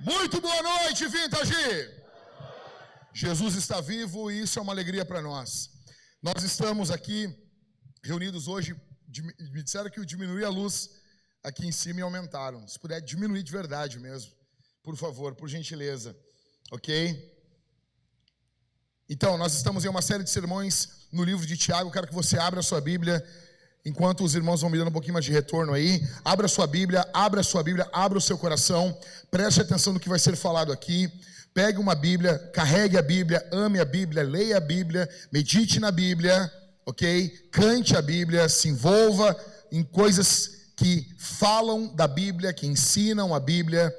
Muito boa noite, Vintage! Jesus está vivo e isso é uma alegria para nós. Nós estamos aqui reunidos hoje, me disseram que eu diminui a luz aqui em cima e aumentaram. Se puder diminuir de verdade mesmo, por favor, por gentileza, ok? Então, nós estamos em uma série de sermões no livro de Tiago. Quero que você abra a sua Bíblia, enquanto os irmãos vão me dando um pouquinho mais de retorno aí. Abra a sua Bíblia, abra o seu coração, preste atenção no que vai ser falado aqui. Pegue uma Bíblia, carregue a Bíblia, ame a Bíblia, leia a Bíblia, medite na Bíblia, ok? Cante a Bíblia, se envolva em coisas que falam da Bíblia, que ensinam a Bíblia.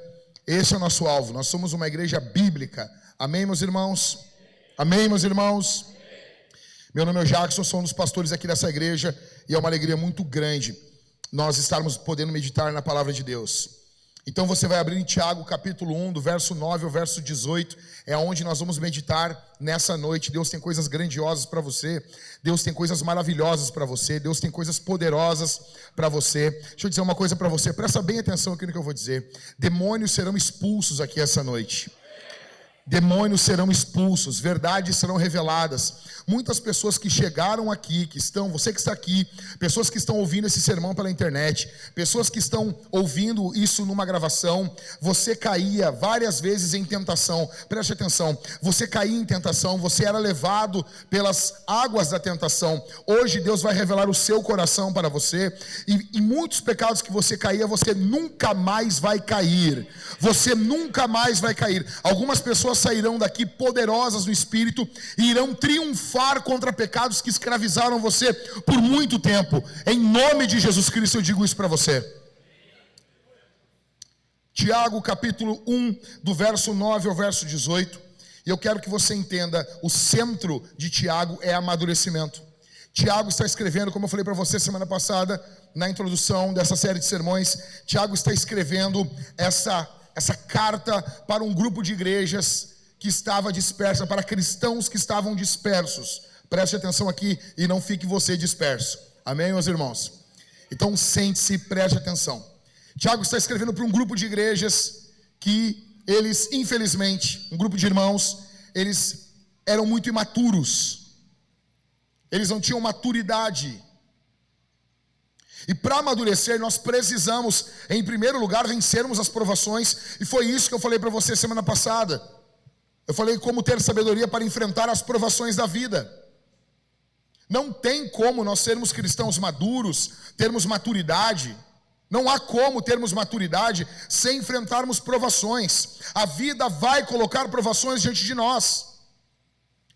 Esse é o nosso alvo. Nós somos uma igreja bíblica. Amém, meus irmãos? Amém, meus irmãos? Meu nome é Jackson, sou um dos pastores aqui dessa igreja e é uma alegria muito grande nós estarmos podendo meditar na palavra de Deus. Então você vai abrir em Tiago capítulo 1, do verso 9 ao verso 18, é onde nós vamos meditar nessa noite. Deus tem coisas grandiosas para você, Deus tem coisas maravilhosas para você, Deus tem coisas poderosas para você. Deixa eu dizer uma coisa para você, presta bem atenção aqui no que eu vou dizer. Demônios serão expulsos aqui essa noite. Demônios serão expulsos, verdades serão reveladas. Muitas pessoas que chegaram aqui, você que está aqui, pessoas que estão ouvindo esse sermão pela internet, pessoas que estão ouvindo isso numa gravação, você caía várias vezes em tentação. Preste atenção, você caía em tentação, você era levado pelas águas da tentação. Hoje Deus vai revelar o seu coração para você, e muitos pecados que você caía, você nunca mais vai cair. Você nunca mais vai cair. Algumas pessoas sairão daqui poderosas no Espírito e irão triunfar contra pecados que escravizaram você por muito tempo. Em nome de Jesus Cristo eu digo isso para você. Tiago capítulo 1, do verso 9 ao verso 18. E eu quero que você entenda, o centro de Tiago é amadurecimento. Tiago está escrevendo, como eu falei para você semana passada, na introdução dessa série de sermões, Tiago está escrevendo essa carta para um grupo de igrejas que estava dispersa, para cristãos que estavam dispersos. Preste atenção aqui e não fique você disperso. Amém, meus irmãos? Então sente-se, preste atenção. Tiago está escrevendo para um grupo de igrejas que eles, infelizmente, um grupo de irmãos, eles eram muito imaturos. Eles não tinham maturidade. E para amadurecer, nós precisamos, em primeiro lugar, vencermos as provações. E foi isso que eu falei para você semana passada. Eu falei como ter sabedoria para enfrentar as provações da vida. Não tem como nós sermos cristãos maduros, termos maturidade. Não há como termos maturidade sem enfrentarmos provações. A vida vai colocar provações diante de nós.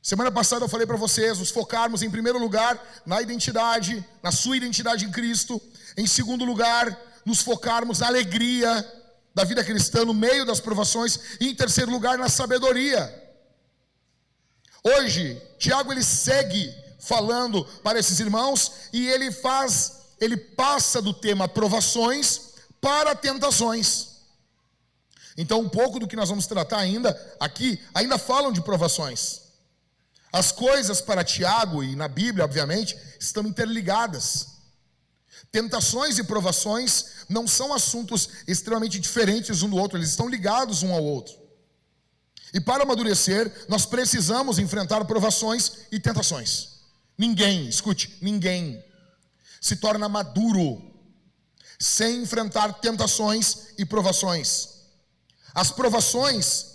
Semana passada eu falei para vocês, nos focarmos em primeiro lugar na identidade, na sua identidade em Cristo. Em segundo lugar, nos focarmos na alegria da vida cristã no meio das provações. E em terceiro lugar, na sabedoria. Hoje, Tiago ele segue falando para esses irmãos e ele passa do tema provações para tentações. Então um pouco do que nós vamos tratar ainda falam de provações. As coisas para Tiago e na Bíblia, obviamente, estão interligadas. Tentações e provações não são assuntos extremamente diferentes um do outro, eles estão ligados um ao outro. E para amadurecer, nós precisamos enfrentar provações e tentações. Ninguém se torna maduro sem enfrentar tentações e provações. As provações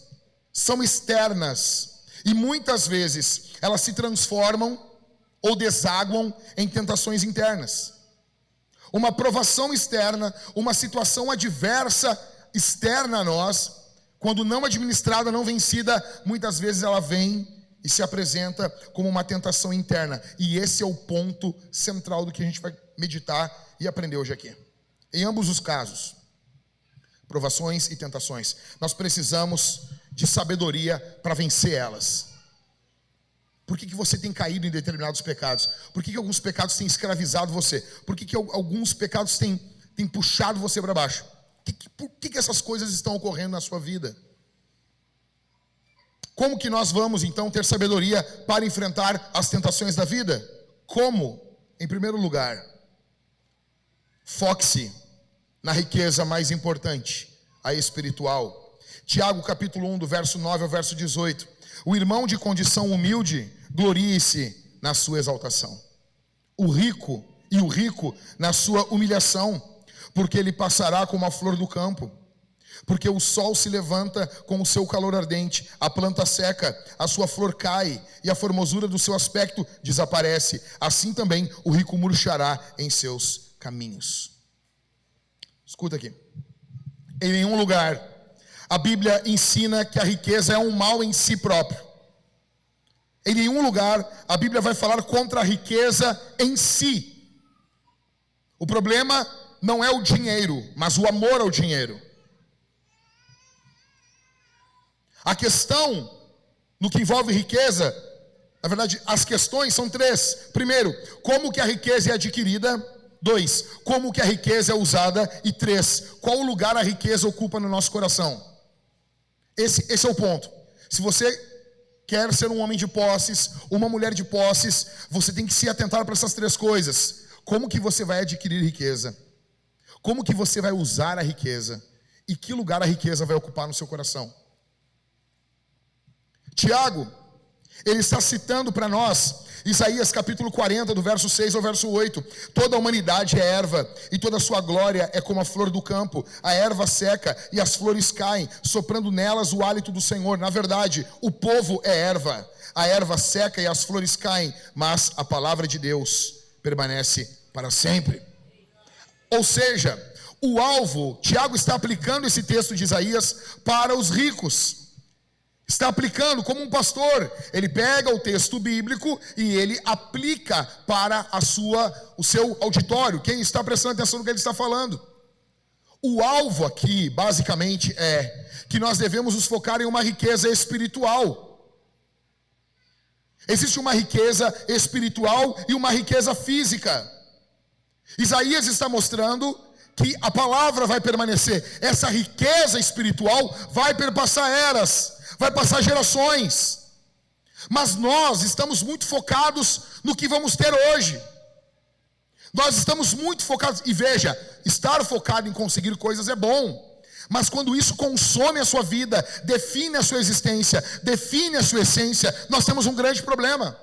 são externas e muitas vezes elas se transformam ou desaguam em tentações internas. Uma provação externa, uma situação adversa externa a nós, quando não administrada, não vencida, muitas vezes ela vem e se apresenta como uma tentação interna. E esse é o ponto central do que a gente vai meditar e aprender hoje aqui. Em ambos os casos, provações e tentações, nós precisamos de sabedoria para vencer elas. Por que você tem caído em determinados pecados? Por que alguns pecados têm escravizado você? Por que alguns pecados têm puxado você para baixo? Por que essas coisas estão ocorrendo na sua vida? Como que nós vamos então ter sabedoria para enfrentar as tentações da vida? Como? Em primeiro lugar, foque-se na riqueza mais importante, a espiritual. Tiago capítulo 1, do verso 9 ao verso 18. O irmão de condição humilde, glorie-se na sua exaltação. O rico na sua humilhação, porque ele passará como a flor do campo. Porque o sol se levanta com o seu calor ardente, a planta seca, a sua flor cai, e a formosura do seu aspecto desaparece. Assim também o rico murchará em seus caminhos. Escuta aqui. Em nenhum lugar a Bíblia ensina que a riqueza é um mal em si próprio. Em nenhum lugar a Bíblia vai falar contra a riqueza em si. O problema não é o dinheiro, mas o amor ao dinheiro. A questão no que envolve riqueza, na verdade, as questões são três. Primeiro, como que a riqueza é adquirida? 2, como que a riqueza é usada? E 3, qual lugar a riqueza ocupa no nosso coração? Esse é o ponto. Se você quer ser um homem de posses, uma mulher de posses, você tem que se atentar para essas três coisas. Como que você vai adquirir riqueza? Como que você vai usar a riqueza? E que lugar a riqueza vai ocupar no seu coração? Tiago, ele está citando para nós Isaías capítulo 40, do verso 6 ao verso 8. Toda a humanidade é erva, e toda a sua glória é como a flor do campo. A erva seca e as flores caem, soprando nelas o hálito do Senhor. Na verdade, o povo é erva. A erva seca e as flores caem, mas a palavra de Deus permanece para sempre. Ou seja, o alvo, Tiago está aplicando esse texto de Isaías para os ricos. Está aplicando como um pastor. Ele pega o texto bíblico e ele aplica para o seu auditório. Quem está prestando atenção no que ele está falando? O alvo aqui, basicamente, é que nós devemos nos focar em uma riqueza espiritual. Existe uma riqueza espiritual e uma riqueza física. Isaías está mostrando que a palavra vai permanecer. Essa riqueza espiritual vai perpassar eras, vai passar gerações. Mas nós estamos muito focados no que vamos ter hoje. Nós estamos muito focados. E veja, estar focado em conseguir coisas é bom, mas quando isso consome a sua vida, define a sua existência, define a sua essência, nós temos um grande problema.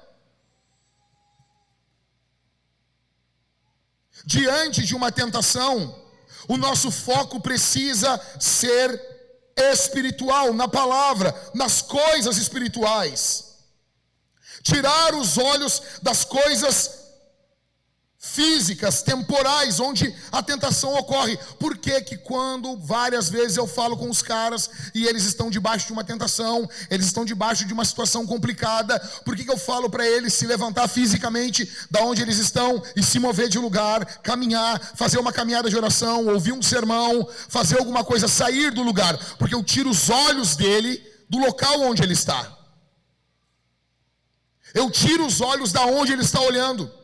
Diante de uma tentação, o nosso foco precisa ser espiritual, na palavra, nas coisas espirituais. Tirar os olhos das coisas físicas, temporais, onde a tentação ocorre. Por que que quando várias vezes eu falo com os caras e eles estão debaixo de uma tentação, eles estão debaixo de uma situação complicada, por que que eu falo para eles se levantar fisicamente da onde eles estão e se mover de lugar, caminhar, fazer uma caminhada de oração, ouvir um sermão, fazer alguma coisa, sair do lugar? Porque eu tiro os olhos dele do local onde ele está. Eu tiro os olhos da onde ele está olhando.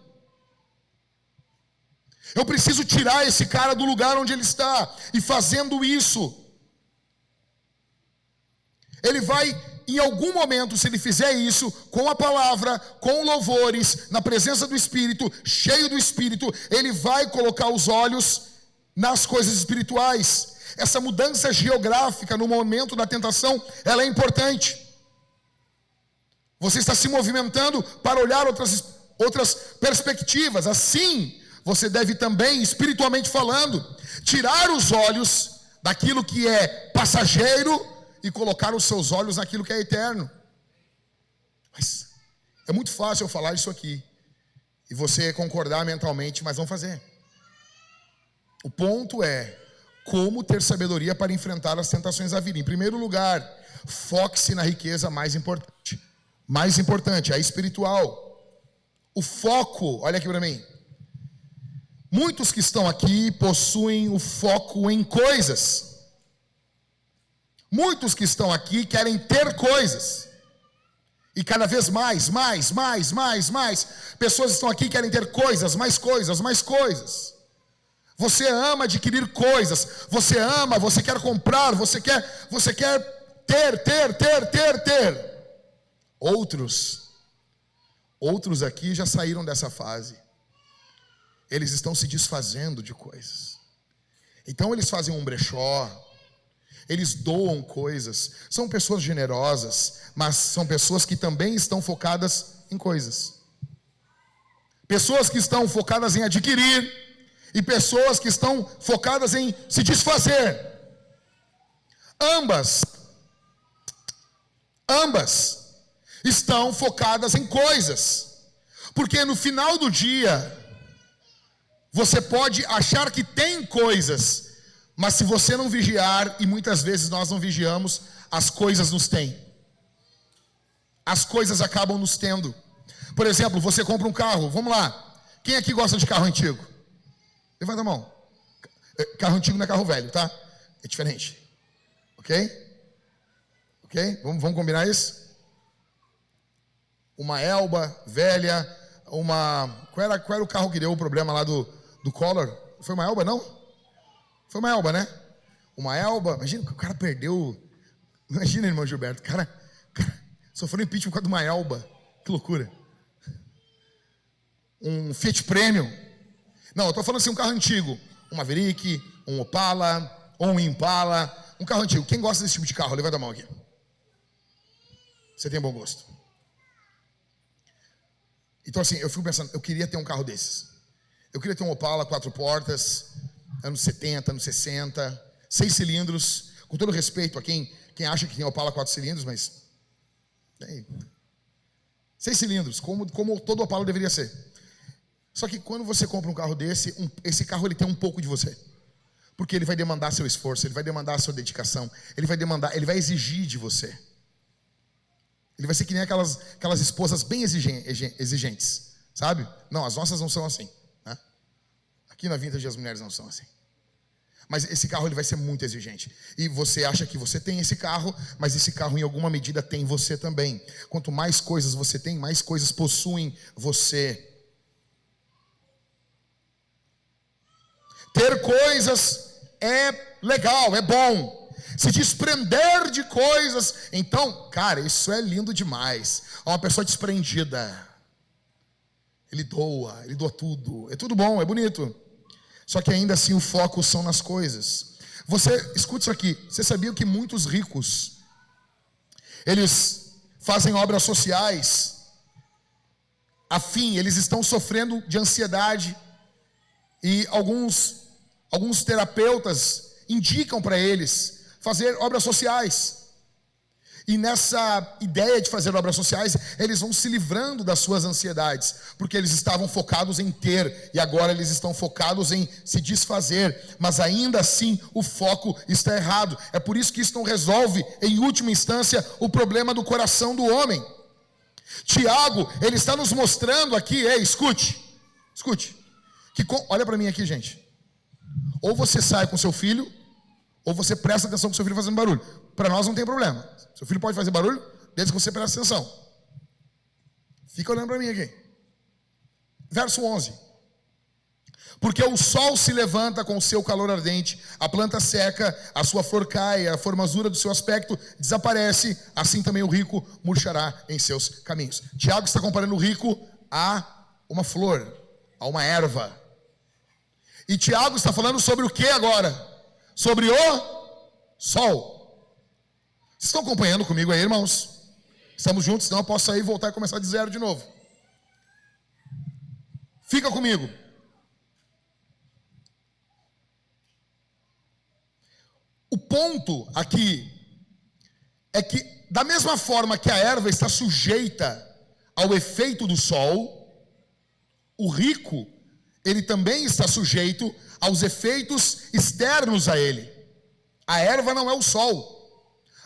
Eu preciso tirar esse cara do lugar onde ele está. E fazendo isso, ele vai, em algum momento, se ele fizer isso, com a palavra, com louvores, na presença do Espírito, cheio do Espírito, ele vai colocar os olhos nas coisas espirituais. Essa mudança geográfica no momento da tentação, ela é importante. Você está se movimentando para olhar outras perspectivas. Assim, você deve também, espiritualmente falando, tirar os olhos daquilo que é passageiro e colocar os seus olhos naquilo que é eterno. Mas é muito fácil eu falar isso aqui e você concordar mentalmente, mas não fazer. O ponto é como ter sabedoria para enfrentar as tentações da vida. Em primeiro lugar, foque-se na riqueza mais importante, a espiritual. O foco, olha aqui para mim. Muitos que estão aqui possuem o foco em coisas. Muitos que estão aqui querem ter coisas. E cada vez mais. Pessoas estão aqui e querem ter coisas, mais coisas, mais coisas. Você ama adquirir coisas. Você ama, você quer comprar, você quer ter. Outros aqui já saíram dessa fase. Eles estão se desfazendo de coisas. Então eles fazem um brechó, eles doam coisas, são pessoas generosas, mas são pessoas que também estão focadas em coisas. Pessoas que estão focadas em adquirir e pessoas que estão focadas em se desfazer. Ambas estão focadas em coisas. Porque no final do dia, você pode achar que tem coisas, mas se você não vigiar, e muitas vezes nós não vigiamos, as coisas nos têm. As coisas acabam nos tendo. Por exemplo, você compra um carro, vamos lá. Quem aqui gosta de carro antigo? Levanta a mão. Carro antigo não é carro velho, tá? É diferente. Ok? Ok? Vamos combinar isso? Uma Elba velha, Qual era o carro que deu o problema lá do Collor? Foi uma Elba, não? Foi uma Elba, né? Uma Elba, imagina que o cara perdeu. Imagina, irmão Gilberto, o cara sofreu impeachment por causa de uma Elba. Que loucura. Um Fiat Premium. Não, eu estou falando assim, um carro antigo. Um Maverick, um Opala, ou um Impala. Um carro antigo. Quem gosta desse tipo de carro? Levanta a mão aqui. Você tem bom gosto. Então assim, eu fico pensando, eu queria ter um carro desses. Eu queria ter um Opala 4 portas, anos 70, anos 60, 6 cilindros, com todo respeito a quem acha que tem Opala 4 cilindros, mas 6 cilindros, como todo Opala deveria ser. Só que quando você compra um carro desse, esse carro ele tem um pouco de você. Porque ele vai demandar seu esforço, ele vai demandar sua dedicação, ele vai exigir de você. Ele vai ser que nem aquelas esposas bem exigentes, sabe? Não, as nossas não são assim, né? Aqui na Vintage as mulheres não são assim. Mas esse carro ele vai ser muito exigente. E você acha que você tem esse carro, mas esse carro em alguma medida tem você também. Quanto mais coisas você tem, mais coisas possuem você. Ter coisas é legal, é bom. Se desprender de coisas, então, cara, isso é lindo demais. Uma pessoa desprendida, ele doa tudo, é tudo bom, é bonito. Só que ainda assim o foco são nas coisas. Você, escute isso aqui, você sabia que muitos ricos, eles fazem obras sociais, afim, eles estão sofrendo de ansiedade, e alguns terapeutas indicam para eles fazer obras sociais. E nessa ideia de fazer obras sociais, eles vão se livrando das suas ansiedades, porque eles estavam focados em ter, e agora eles estão focados em se desfazer, mas ainda assim o foco está errado. É por isso que isso não resolve, em última instância, o problema do coração do homem. Tiago, ele está nos mostrando aqui, escute, olha para mim aqui, gente. Ou você sai com seu filho, ou você presta atenção com seu filho fazendo barulho. Para nós não tem problema. Seu filho pode fazer barulho, desde que você preste atenção. Fica olhando para mim aqui. Verso 11. Porque o sol se levanta com o seu calor ardente, a planta seca, a sua flor cai, a formosura do seu aspecto desaparece, assim também o rico murchará em seus caminhos. Tiago está comparando o rico a uma flor, a uma erva. E Tiago está falando sobre o que agora? Sobre o sol. Vocês estão acompanhando comigo aí, irmãos? Estamos juntos, senão eu posso sair e voltar e começar de zero de novo. Fica comigo. O ponto aqui é que, da mesma forma que a erva está sujeita ao efeito do sol, o rico, ele também está sujeito aos efeitos externos a ele. A erva não é o sol.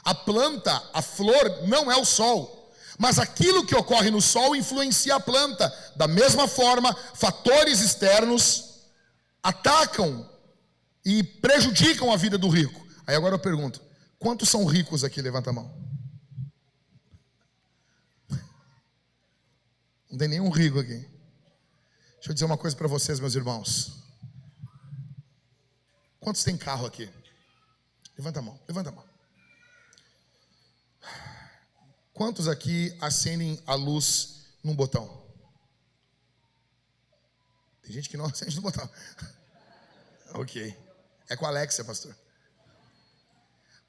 A planta, a flor, não é o sol. Mas aquilo que ocorre no sol influencia a planta. Da mesma forma, fatores externos atacam e prejudicam a vida do rico. Aí agora eu pergunto, quantos são ricos aqui? Levanta a mão. Não tem nenhum rico aqui. Deixa eu dizer uma coisa para vocês, meus irmãos. Quantos tem carro aqui? Levanta a mão, levanta a mão. Quantos aqui acendem a luz num botão? Tem gente que não acende no botão. Ok. É com a Alexia, pastor.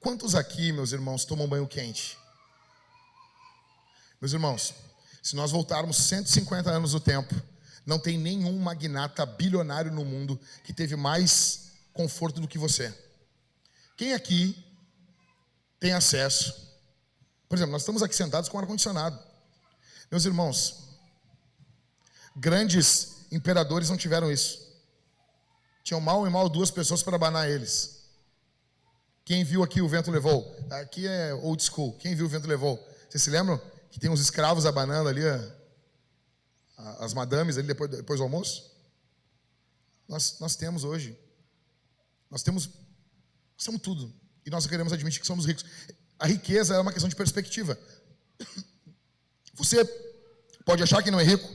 Quantos aqui, meus irmãos, tomam banho quente? Meus irmãos, se nós voltarmos 150 anos no tempo, não tem nenhum magnata bilionário no mundo que teve mais conforto do que você. Quem aqui tem acesso? Por exemplo, nós estamos aqui sentados com ar-condicionado. Meus irmãos, grandes imperadores não tiveram isso. Tinham mal e mal 2 pessoas para abanar eles. Quem viu aqui o vento levou? Aqui é old school. Quem viu o vento levou? Vocês se lembram que tem uns escravos abanando ali, as madames ali depois do almoço? Nós temos hoje. Nós temos tudo. E nós queremos admitir que somos ricos. A riqueza é uma questão de perspectiva. Você pode achar que não é rico.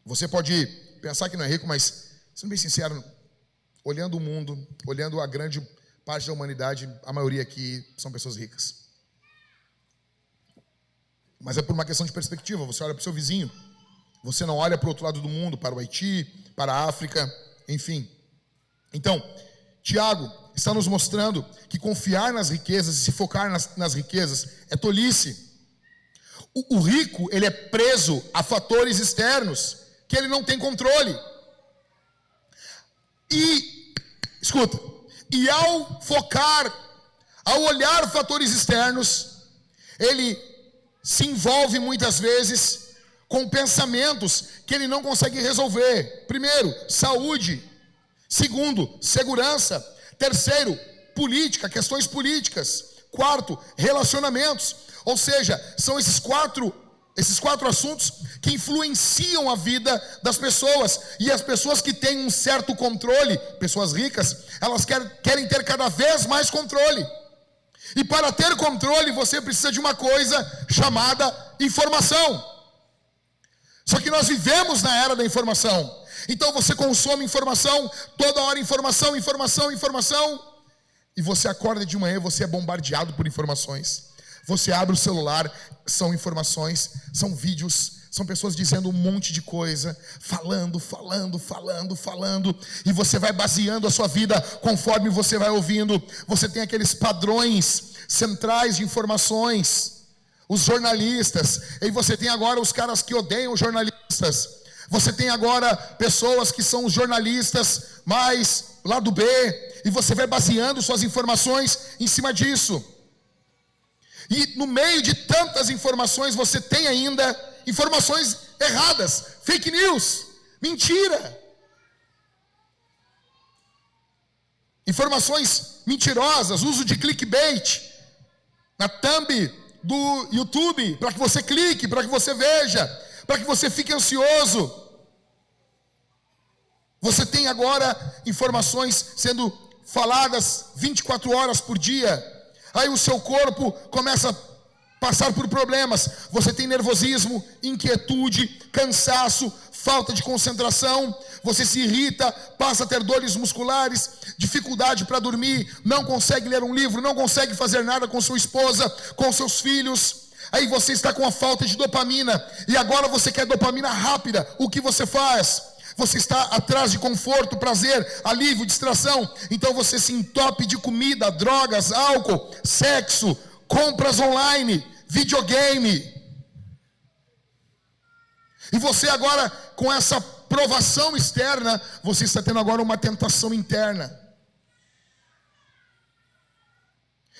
Você pode pensar que não é rico, mas, sendo bem sincero, olhando o mundo, olhando a grande parte da humanidade, a maioria aqui são pessoas ricas. Mas é por uma questão de perspectiva. Você olha para o seu vizinho. Você não olha para o outro lado do mundo, para o Haiti, para a África, enfim. Então, Tiago está nos mostrando que confiar nas riquezas e se focar nas riquezas é tolice. O rico, ele é preso a fatores externos que ele não tem controle. E ao focar, ao olhar fatores externos, ele se envolve muitas vezes com pensamentos que ele não consegue resolver. Primeiro, saúde. Segundo, segurança. Terceiro, política, questões políticas. Quarto, relacionamentos. Ou seja, são esses quatro assuntos que influenciam a vida das pessoas. E as pessoas que têm um certo controle, pessoas ricas, elas querem ter cada vez mais controle. E para ter controle, você precisa de uma coisa chamada informação. Só que nós vivemos na era da informação. Então você consome informação, toda hora informação. E você acorda de manhã e você é bombardeado por informações. Você abre o celular, são informações, são vídeos, são pessoas dizendo um monte de coisa, falando, e você vai baseando a sua vida conforme você vai ouvindo. Você tem aqueles padrões centrais de informações, os jornalistas, e você tem agora os caras que odeiam os jornalistas. Você tem agora pessoas que são os jornalistas mais lado B, e você vai baseando suas informações em cima disso. E no meio de tantas informações, você tem ainda informações erradas, fake news, mentira. Informações mentirosas, uso de clickbait na thumb do YouTube, para que você clique, para que você veja, para que você fique ansioso. Você tem agora informações sendo faladas 24 horas por dia. Aí o seu corpo começa a passar por problemas. Você tem nervosismo, inquietude, cansaço, falta de concentração. Você se irrita, passa a ter dores musculares, dificuldade para dormir, não consegue ler um livro, não consegue fazer nada com sua esposa, com seus filhos. Aí você está com a falta de dopamina, e agora você quer dopamina rápida. O que você faz? Você está atrás de conforto, prazer, alívio, distração. Então você se entope de comida, drogas, álcool, sexo, compras online, videogame. E você agora, com essa provação externa, você está tendo agora uma tentação interna.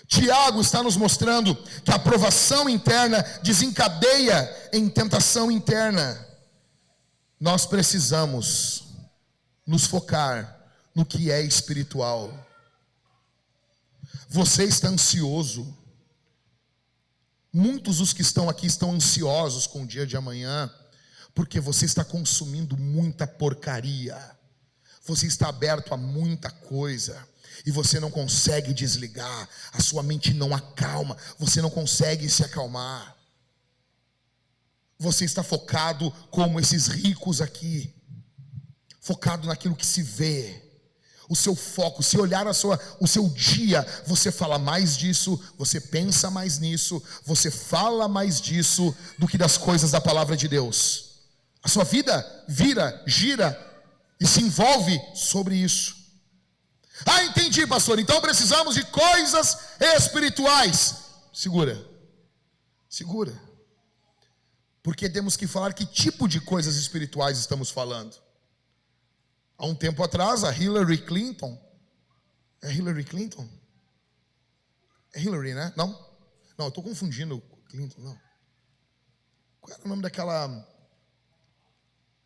Tiago está nos mostrando que a provação interna desencadeia em tentação interna. Nós precisamos nos focar no que é espiritual. Você está ansioso. Muitos dos que estão aqui estão ansiosos com o dia de amanhã, porque você está consumindo muita porcaria. Você está aberto a muita coisa e você não consegue desligar. A sua mente não acalma. Você não consegue se acalmar. Você está focado como esses ricos aqui, focado naquilo que se vê. O seu foco, se olhar o seu dia, você fala mais disso, você pensa mais nisso, você fala mais disso do que das coisas da palavra de Deus. A sua vida vira, gira e se envolve sobre isso. Ah, entendi, pastor. Então precisamos de coisas espirituais. Segura. Porque temos que falar que tipo de coisas espirituais estamos falando. Há um tempo atrás, a Hillary Clinton. É Hillary Clinton? É Hillary, né? Não, eu estou confundindo Clinton, não. Qual era o nome daquela...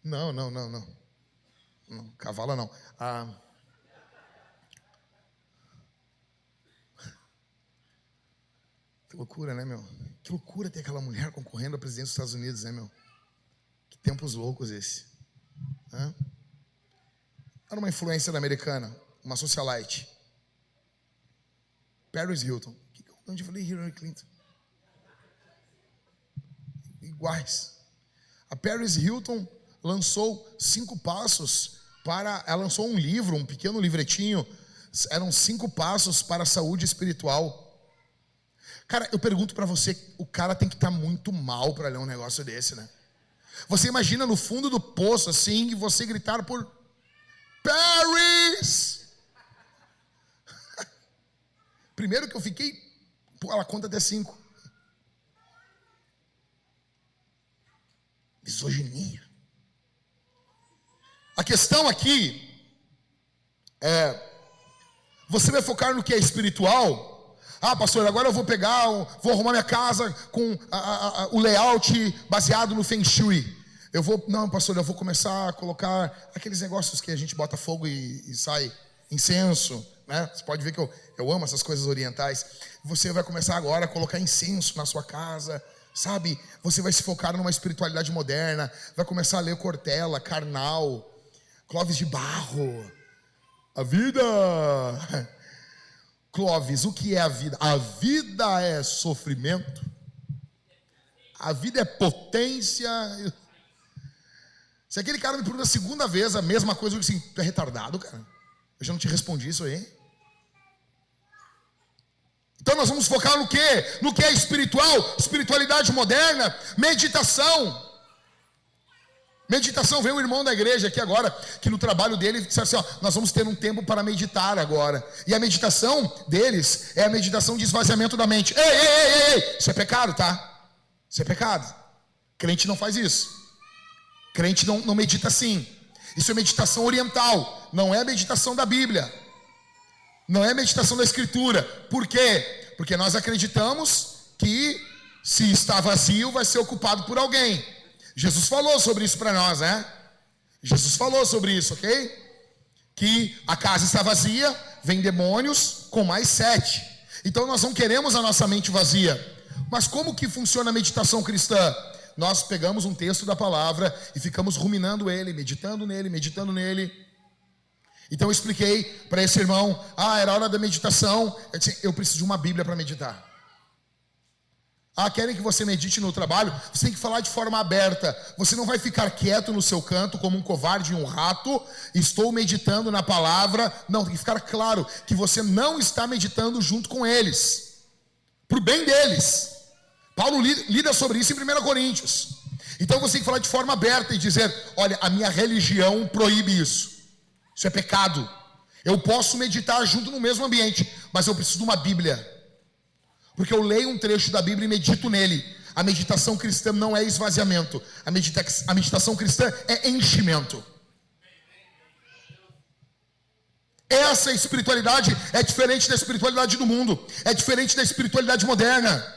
Não. Cavala não. Que loucura, né, meu? Que loucura ter aquela mulher concorrendo à presidência dos Estados Unidos, né, meu? Que tempos loucos esse. Era uma influencer americana, uma socialite. Paris Hilton. Onde eu falei Hillary Clinton? Iguais. A Paris Hilton lançou 5 passos para... Ela lançou um livro, um pequeno livretinho. Eram 5 passos para a saúde espiritual. Cara, eu pergunto pra você, o cara tem que estar muito mal para ler um negócio desse, né? Você imagina no fundo do poço, assim, e você gritar por Paris! Primeiro que eu fiquei, ela conta até 5. Misoginia. A questão aqui é, você vai focar no que é espiritual. Ah, pastor, agora eu vou vou arrumar minha casa com o layout baseado no Feng Shui. Não, pastor, eu vou começar a colocar aqueles negócios que a gente bota fogo e sai incenso, né? Você pode ver que eu amo essas coisas orientais. Você vai começar agora a colocar incenso na sua casa, sabe? Você vai se focar numa espiritualidade moderna, vai começar a ler Cortella, Karnal, Clóvis de Barro. A vida... Clóvis, o que é a vida? A vida é sofrimento. A vida é potência. Se aquele cara me pergunta a segunda vez a mesma coisa, eu digo assim, tu é retardado, cara? Eu já não te respondi isso aí. Então nós vamos focar no quê? No que é espiritual, espiritualidade moderna, meditação. Meditação, veio um irmão da igreja aqui agora, que no trabalho dele disse assim, nós vamos ter um tempo para meditar agora. E a meditação deles é a meditação de esvaziamento da mente. Ei, isso é pecado, tá? Isso é pecado. Crente não faz isso. Crente não medita assim. Isso é meditação oriental, não é meditação da Bíblia. Não é meditação da Escritura. Por quê? Porque nós acreditamos que se está vazio, vai ser ocupado por alguém. Jesus falou sobre isso para nós, né? Jesus falou sobre isso, ok? Que a casa está vazia, vem demônios com mais 7. Então nós não queremos a nossa mente vazia. Mas como que funciona a meditação cristã? Nós pegamos um texto da palavra e ficamos ruminando ele, meditando nele. Então eu expliquei para esse irmão, era hora da meditação. Eu disse, eu preciso de uma Bíblia para meditar. Querem que você medite no trabalho? Você tem que falar de forma aberta. Você não vai ficar quieto no seu canto como um covarde e um rato. Estou meditando na palavra. Não, tem que ficar claro que você não está meditando junto com eles. Para o bem deles. Paulo lida sobre isso em 1 Coríntios. Então você tem que falar de forma aberta e dizer, olha, a minha religião proíbe isso. Isso é pecado. Eu posso meditar junto no mesmo ambiente, mas eu preciso de uma Bíblia. Porque eu leio um trecho da Bíblia e medito nele. A meditação cristã não é esvaziamento. A meditação cristã é enchimento. Essa espiritualidade é diferente da espiritualidade do mundo. É diferente da espiritualidade moderna.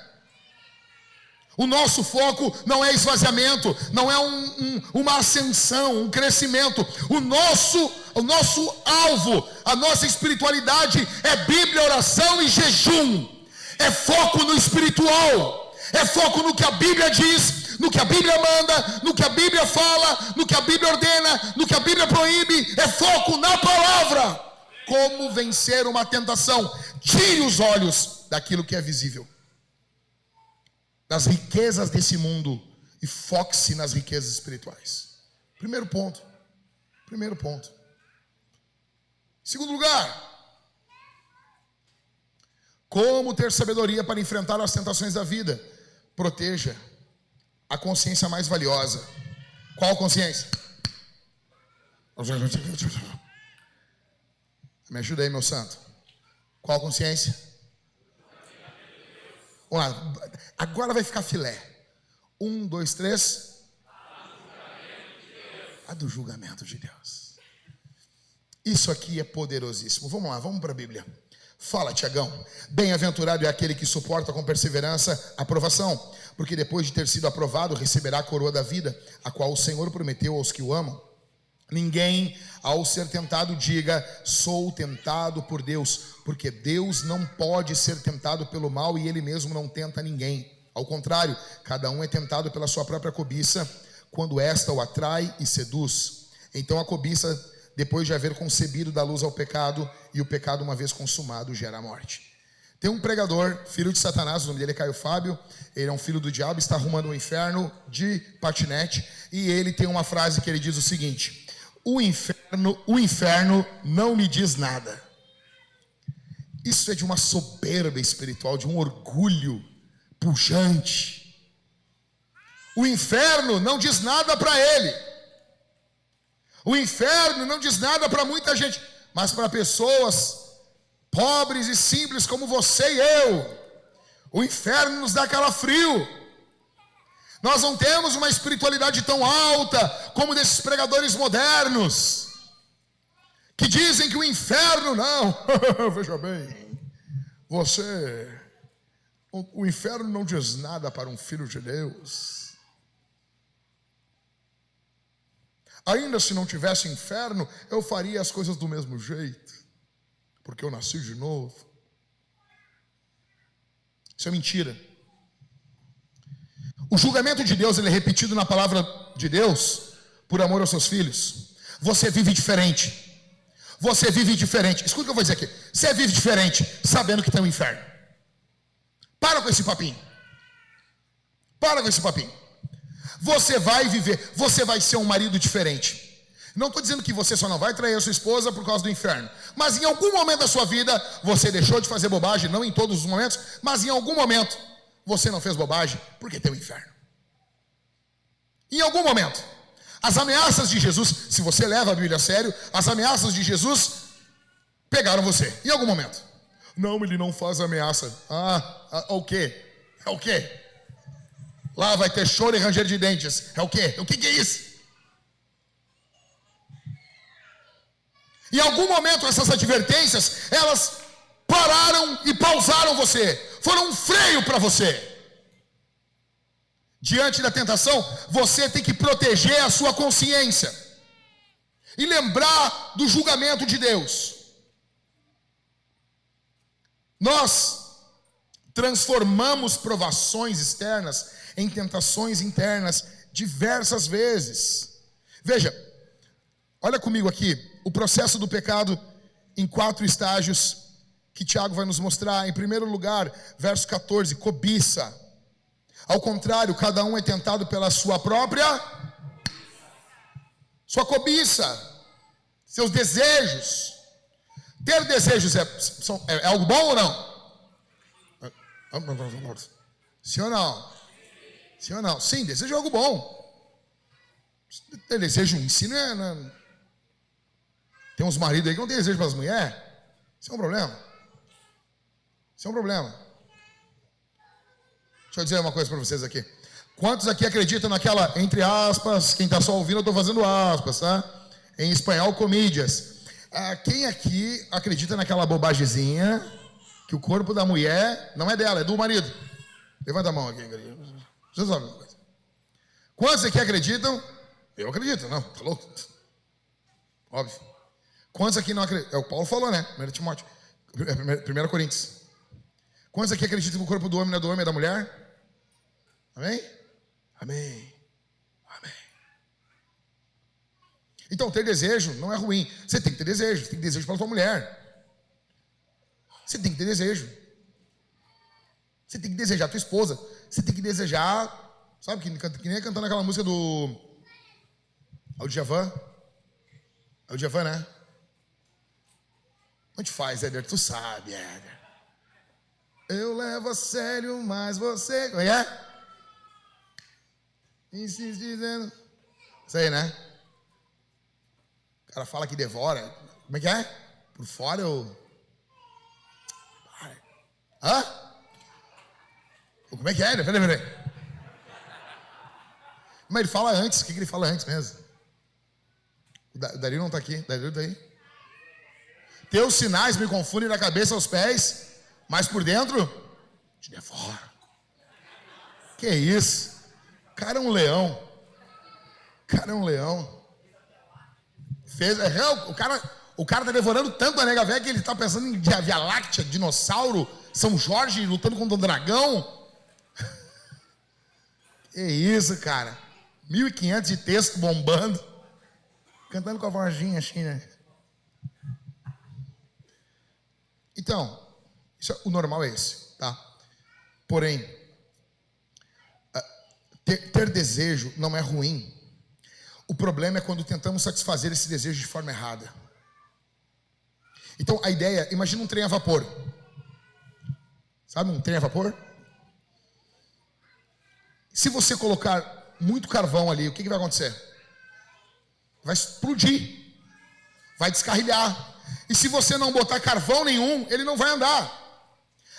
O nosso foco não é esvaziamento. Não é uma ascensão, um crescimento. O nosso alvo, a nossa espiritualidade é Bíblia, oração e jejum. É foco no espiritual. É foco no que a Bíblia diz, no que a Bíblia manda, no que a Bíblia fala, no que a Bíblia ordena, no que a Bíblia proíbe. É foco na palavra. Como vencer uma tentação? Tire os olhos daquilo que é visível, das riquezas desse mundo, e foque-se nas riquezas espirituais. Primeiro ponto. Segundo lugar, como ter sabedoria para enfrentar as tentações da vida? Proteja a consciência mais valiosa. Qual consciência? Me ajuda aí, meu santo. Qual a consciência? Vamos lá. Agora vai ficar filé. 1, 2, 3. A do julgamento de Deus. Isso aqui é poderosíssimo. Vamos lá, vamos para a Bíblia. Fala, Tiagão. Bem-aventurado é aquele que suporta com perseverança a aprovação, porque depois de ter sido aprovado, receberá a coroa da vida, a qual o Senhor prometeu aos que o amam. Ninguém, ao ser tentado, diga: sou tentado por Deus, porque Deus não pode ser tentado pelo mal e Ele mesmo não tenta ninguém. Ao contrário, cada um é tentado pela sua própria cobiça, quando esta o atrai e seduz. Então a cobiça, depois de haver concebido, dá luz ao pecado, e o pecado, uma vez consumado, gera a morte. Tem um pregador, filho de Satanás, o nome dele é Caio Fábio, ele é um filho do diabo, está arrumando o inferno de patinete, e ele tem uma frase que ele diz o seguinte: o inferno não me diz nada. Isso é de uma soberba espiritual, de um orgulho pujante. O inferno não diz nada para ele. O inferno não diz nada para muita gente, mas para pessoas pobres e simples como você e eu, o inferno nos dá calafrio. Nós não temos uma espiritualidade tão alta como desses pregadores modernos, que dizem que o inferno não. Veja bem, o inferno não diz nada para um filho de Deus. Ainda se não tivesse inferno, eu faria as coisas do mesmo jeito, porque eu nasci de novo. Isso é mentira. O julgamento de Deus, ele é repetido na palavra de Deus por amor aos seus filhos. Você vive diferente. Você vive diferente. Escuta o que eu vou dizer aqui. Você vive diferente sabendo que tem um inferno. Para com esse papinho. Para com esse papinho. Você vai viver, você vai ser um marido diferente. Não estou dizendo que você só não vai trair a sua esposa por causa do inferno, mas em algum momento da sua vida você deixou de fazer bobagem, não em todos os momentos, mas em algum momento você não fez bobagem porque tem o inferno. Em algum momento. As ameaças de Jesus, se você leva a Bíblia a sério, as ameaças de Jesus pegaram você. Em algum momento. Não, ele não faz ameaça. O quê? É o quê? Lá vai ter choro e ranger de dentes. É o quê? O que é isso? Em algum momento essas advertências, elas pararam e pausaram você. Foram um freio para você. Diante da tentação, você tem que proteger a sua consciência e lembrar do julgamento de Deus. Nós transformamos provações externas em tentações internas diversas vezes. Veja, olha comigo aqui, o processo do pecado em 4 estágios que Tiago vai nos mostrar. Em primeiro lugar, verso 14, cobiça. Ao contrário, cada um é tentado pela sua própria cobiça, seus desejos. Ter desejos é algo bom ou não? Sim ou não? Sim ou não? Sim, desejo é algo bom. Ter desejo em si não é. Tem uns maridos aí que não tem desejo para as mulheres. Isso é um problema. Isso é um problema. Deixa eu dizer uma coisa para vocês aqui. Quantos aqui acreditam naquela, entre aspas, quem está só ouvindo, eu estou fazendo aspas, tá? Em espanhol, comídias. Quem aqui acredita naquela bobagemzinha que o corpo da mulher não é dela, é do marido? Levanta a mão aqui, querido. Vocês sabem uma coisa. Quantos aqui acreditam? Eu acredito, não, tá louco? Óbvio. Quantos aqui não acreditam? É o Paulo falou, né? 1 Timóteo, 1 Coríntios. Quantos aqui acreditam que o corpo do homem não é do homem, é da mulher? Amém? Amém. Amém. Então, ter desejo não é ruim. Você tem que ter desejo. Você tem que ter desejo pela sua mulher. Você tem que ter desejo. Você tem que desejar a tua esposa. Você tem que desejar... Sabe, que nem cantando aquela música do... É o Djavan? É o Djavan, né? Não te faz, Éder. Tu sabe, Éder. Eu levo a sério, mas você... Como é? Insiste dizendo... Isso aí, né? O cara fala que devora. Como é que é? Por fora eu... Hã? Como é que é? Peraí. Mas ele fala antes. O que ele fala antes mesmo? O Dario não está aqui. O Dario está aí. Teus sinais me confundem da cabeça aos pés, mas por dentro te devoro. Que isso? O cara é um leão. O cara tá devorando tanto a nega velha que ele tá pensando em Via Láctea, dinossauro, São Jorge lutando contra o dragão. Que isso, cara. 1.500 de texto bombando. Cantando com a vozinha assim, né? Então, o normal é esse, tá? Porém, ter desejo não é ruim. O problema é quando tentamos satisfazer esse desejo de forma errada. Então, a ideia, imagina um trem a vapor. Sabe um trem a vapor? Se você colocar muito carvão ali, o que vai acontecer? Vai explodir. Vai descarrilhar. E se você não botar carvão nenhum, ele não vai andar.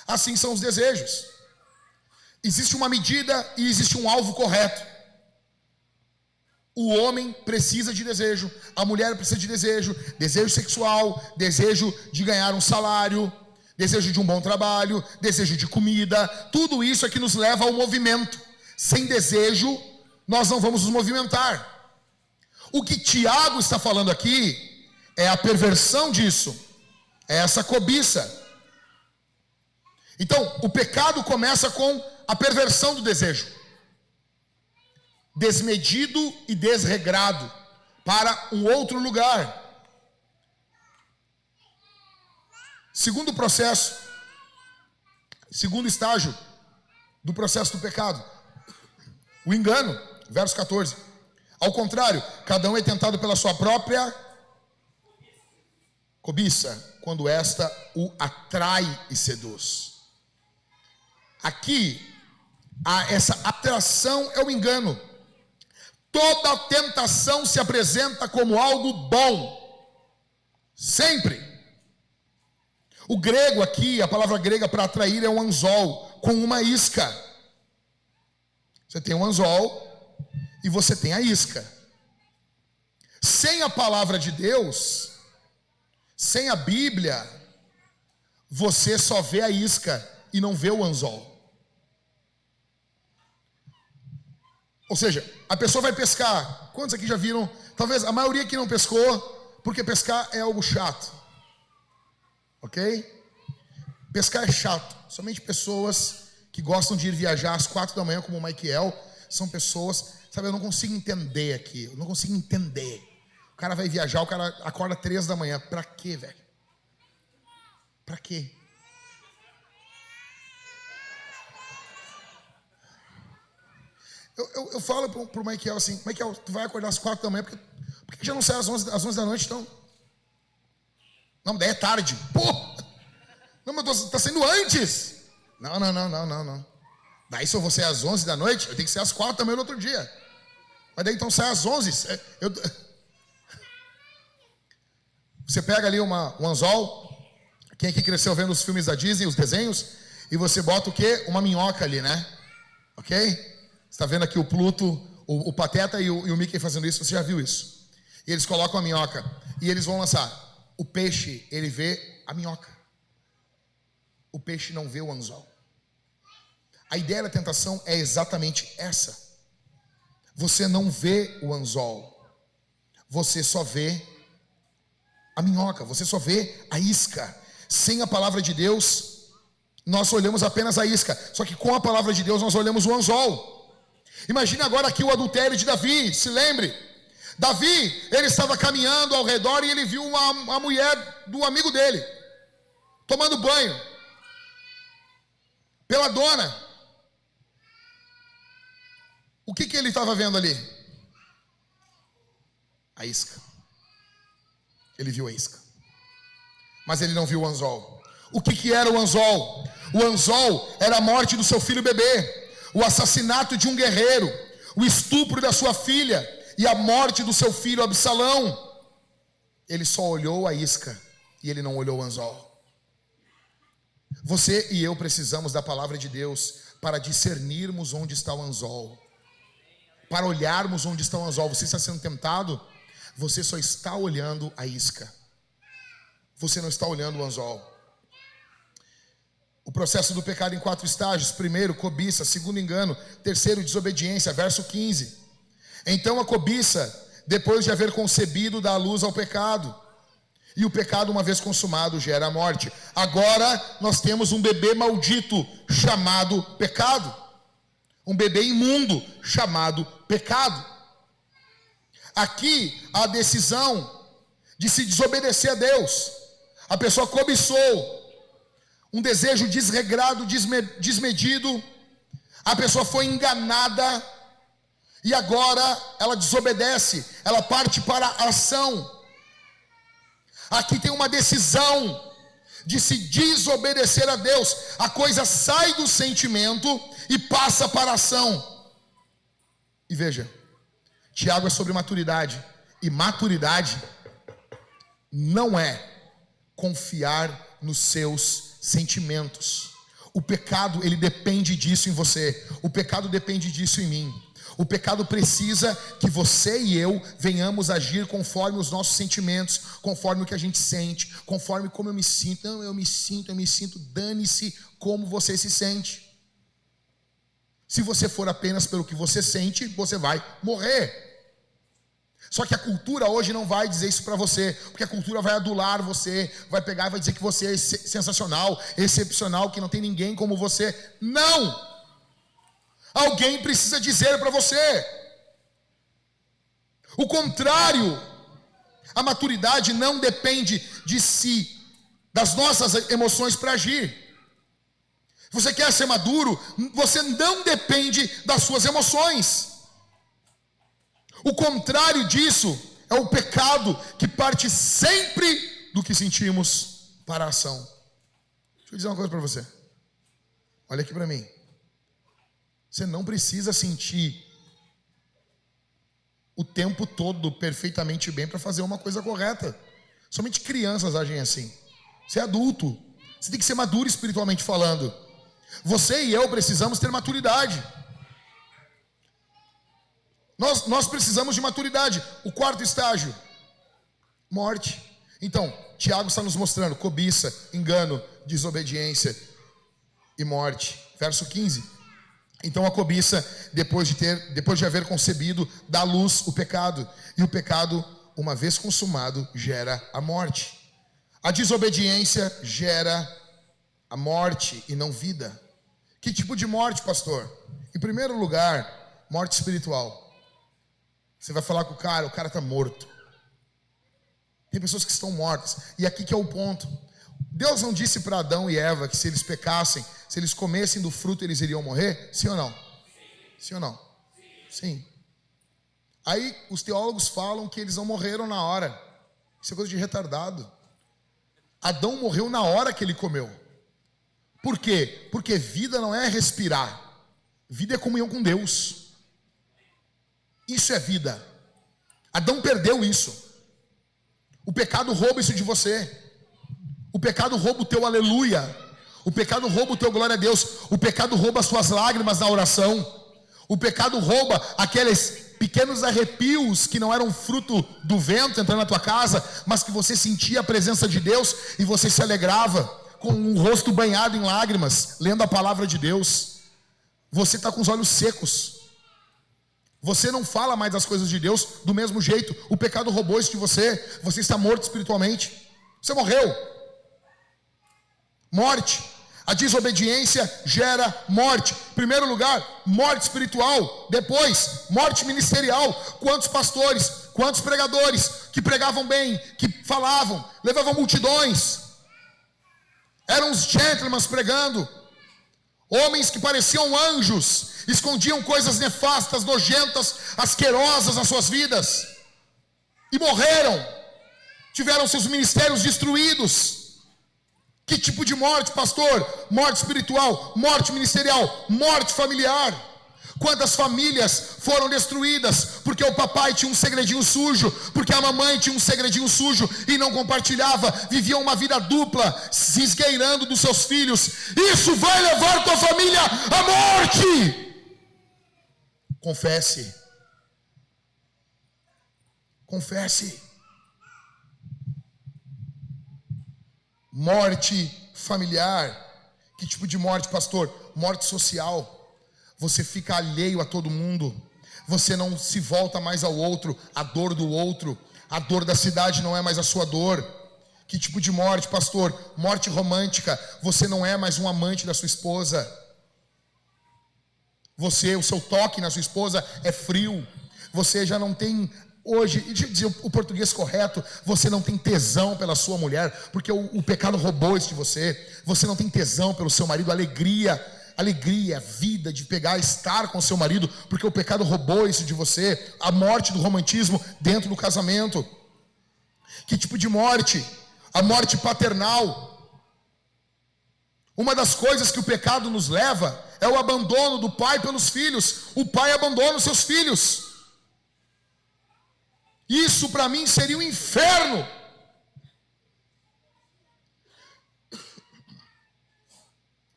Assim são os desejos. Existe uma medida e existe um alvo correto. O homem precisa de desejo, a mulher precisa de desejo, desejo sexual, desejo de ganhar um salário, desejo de um bom trabalho, desejo de comida. Tudo isso é que nos leva ao movimento. Sem desejo, nós não vamos nos movimentar. O que Tiago está falando aqui é a perversão disso, é essa cobiça. Então, o pecado começa com a perversão do desejo. Desmedido e desregrado para um outro lugar. Segundo estágio do processo do pecado, o engano, verso 14. Ao contrário, cada um é tentado pela sua própria cobiça, quando esta o atrai e seduz. Aqui, essa atração é o engano. Toda tentação se apresenta como algo bom. Sempre. O grego aqui, a palavra grega para atrair é um anzol, com uma isca. Você tem um anzol e você tem a isca. Sem a palavra de Deus, sem a Bíblia, você só vê a isca e não vê o anzol. Ou seja, a pessoa vai pescar. Quantos aqui já viram? Talvez a maioria que não pescou, porque pescar é algo chato. Ok? Pescar é chato. Somente pessoas que gostam de ir viajar às 4 da manhã, como o Michael, são pessoas, sabe, eu não consigo entender aqui. Eu não consigo entender. O cara vai viajar, o cara acorda 3 da manhã. Pra quê, velho? Pra quê? Eu falo pro Michael assim: Michael, tu vai acordar às 4 da manhã, por que já não sai às 11 da noite, então? Não, daí é tarde. Pô! Não, mas tá saindo antes. Não. Daí se eu vou sair às 11 da noite, eu tenho que sair às 4 da manhã no outro dia. Mas daí então sai às 11. Você pega ali um anzol. Quem aqui cresceu vendo os filmes da Disney, os desenhos, e você bota o quê? Uma minhoca ali, né? Ok? Você está vendo aqui o Pluto, o Pateta e o Mickey fazendo isso, você já viu isso. E eles colocam a minhoca e eles vão lançar. O peixe, ele vê a minhoca. O peixe não vê o anzol. A ideia da tentação é exatamente essa. Você não vê o anzol. Você só vê a minhoca, você só vê a isca. Sem a palavra de Deus, nós olhamos apenas a isca. Só que com a palavra de Deus nós olhamos o anzol. Imagine agora aqui o adultério de Davi, se lembre. Davi, ele estava caminhando ao redor e ele viu uma mulher do amigo dele, tomando banho, pela dona. O que ele estava vendo ali? A isca. Ele viu a isca. Mas ele não viu o anzol. O que era o anzol? O anzol era a morte do seu filho bebê, o assassinato de um guerreiro, o estupro da sua filha e a morte do seu filho Absalão. Ele só olhou a isca e ele não olhou o anzol. Você e eu precisamos da palavra de Deus para discernirmos onde está o anzol, para olharmos onde está o anzol. Você está sendo tentado? Você só está olhando a isca, você não está olhando o anzol. O processo do pecado em 4 estágios: primeiro, cobiça; segundo, engano; terceiro, desobediência. Verso 15: então a cobiça, depois de haver concebido, dá luz ao pecado, e o pecado, uma vez consumado, gera a morte. Agora nós temos um bebê maldito chamado pecado, um bebê imundo chamado pecado. Aqui a decisão de se desobedecer a Deus. A pessoa cobiçou, um desejo desregrado, desmedido, a pessoa foi enganada e agora ela desobedece, ela parte para a ação. Aqui tem uma decisão de se desobedecer a Deus. A coisa sai do sentimento e passa para a ação. E veja, Tiago é sobre maturidade, e maturidade não é confiar nos seus sentimentos. O pecado, ele depende disso em você. O pecado depende disso em mim. O pecado precisa que você e eu venhamos agir conforme os nossos sentimentos, conforme o que a gente sente, conforme como eu me sinto. Não, eu me sinto, dane-se como você se sente. Se você for apenas pelo que você sente, você vai morrer. Só que a cultura hoje não vai dizer isso para você, porque a cultura vai adular você, vai pegar e vai dizer que você é sensacional, excepcional, que não tem ninguém como você. Não! Alguém precisa dizer para você. O contrário, a maturidade não depende de si, das nossas emoções para agir. Você quer ser maduro? Você não depende das suas emoções. O contrário disso é o pecado, que parte sempre do que sentimos para a ação. Deixa eu dizer uma coisa para você. Olha aqui para mim. Você não precisa sentir o tempo todo perfeitamente bem para fazer uma coisa correta. Somente crianças agem assim. Você é adulto, você tem que ser maduro espiritualmente falando. Você e eu precisamos ter maturidade. Nós precisamos de maturidade. O 4º estágio: morte. Então, Tiago está nos mostrando cobiça, engano, desobediência e morte. Verso 15: então a cobiça, depois de haver concebido, dá luz o pecado, e o pecado, uma vez consumado, gera a morte. A desobediência gera a morte e não vida. Que tipo de morte, pastor? Em primeiro lugar, morte espiritual. Você vai falar com o cara está morto. Tem pessoas que estão mortas. E aqui que é o ponto. Deus não disse para Adão e Eva que se eles pecassem, se eles comessem do fruto, eles iriam morrer? Sim ou não? Sim ou não? Sim. Aí os teólogos falam que eles não morreram na hora. Isso é coisa de retardado. Adão morreu na hora que ele comeu. Por quê? Porque vida não é respirar. Vida é comunhão com Deus. Isso é vida. Adão perdeu isso. O pecado rouba isso de você. O pecado rouba o teu aleluia. O pecado rouba o teu glória a Deus. O pecado rouba as suas lágrimas na oração. O pecado rouba aqueles pequenos arrepios que não eram fruto do vento entrando na tua casa, mas que você sentia a presença de Deus e você se alegrava com o rosto banhado em lágrimas, lendo a palavra de Deus. Você está com os olhos secos. Você não fala mais das coisas de Deus do mesmo jeito. O pecado roubou isso de você. Você está morto espiritualmente. Você morreu. Morte. A desobediência gera morte. Em primeiro lugar, morte espiritual. Depois, morte ministerial. Quantos pastores, quantos pregadores que pregavam bem, que falavam, levavam multidões. Eram os gentlemen pregando. Homens que pareciam anjos, escondiam coisas nefastas, nojentas, asquerosas nas suas vidas. E morreram. Tiveram seus ministérios destruídos. Que tipo de morte, pastor? Morte espiritual, morte ministerial, morte familiar. Quantas famílias foram destruídas porque o papai tinha um segredinho sujo, porque a mamãe tinha um segredinho sujo e não compartilhava, viviam uma vida dupla, se esgueirando dos seus filhos. Isso vai levar tua família à morte. Confesse. Confesse. Morte familiar. Que tipo de morte, pastor? Morte social. Você fica alheio a todo mundo. Você não se volta mais ao outro, a dor do outro. A dor da cidade não é mais a sua dor. Que tipo de morte, pastor? Morte romântica. Você não é mais um amante da sua esposa. O seu toque na sua esposa é frio. Você já não tem, hoje, deixa eu dizer o português correto, você não tem tesão pela sua mulher, porque o pecado roubou isso de você. Você não tem tesão pelo seu marido, alegria, vida de pegar, estar com seu marido, porque o pecado roubou isso de você. A morte do romantismo dentro do casamento. Que tipo de morte? A morte paternal. Uma das coisas que o pecado nos leva é o abandono do pai pelos filhos. O pai abandona os seus filhos. Isso para mim seria um inferno.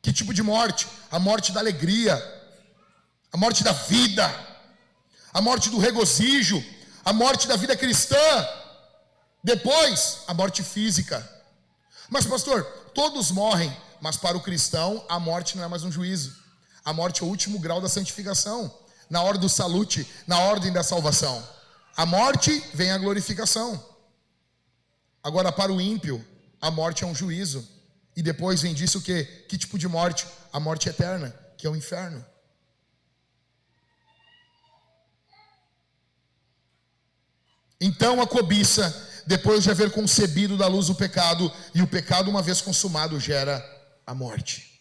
Que tipo de morte? A morte da alegria, a morte da vida, a morte do regozijo, a morte da vida cristã. Depois, a morte física. Mas pastor, todos morrem, mas para o cristão a morte não é mais um juízo. A morte é o último grau da santificação, na hora do salute, na ordem da salvação. A morte vem a glorificação. Agora para o ímpio, a morte é um juízo. E depois vem disso o quê? Que tipo de morte? A morte eterna, que é o inferno. Então a cobiça, depois de haver concebido da luz o pecado, e o pecado uma vez consumado gera a morte.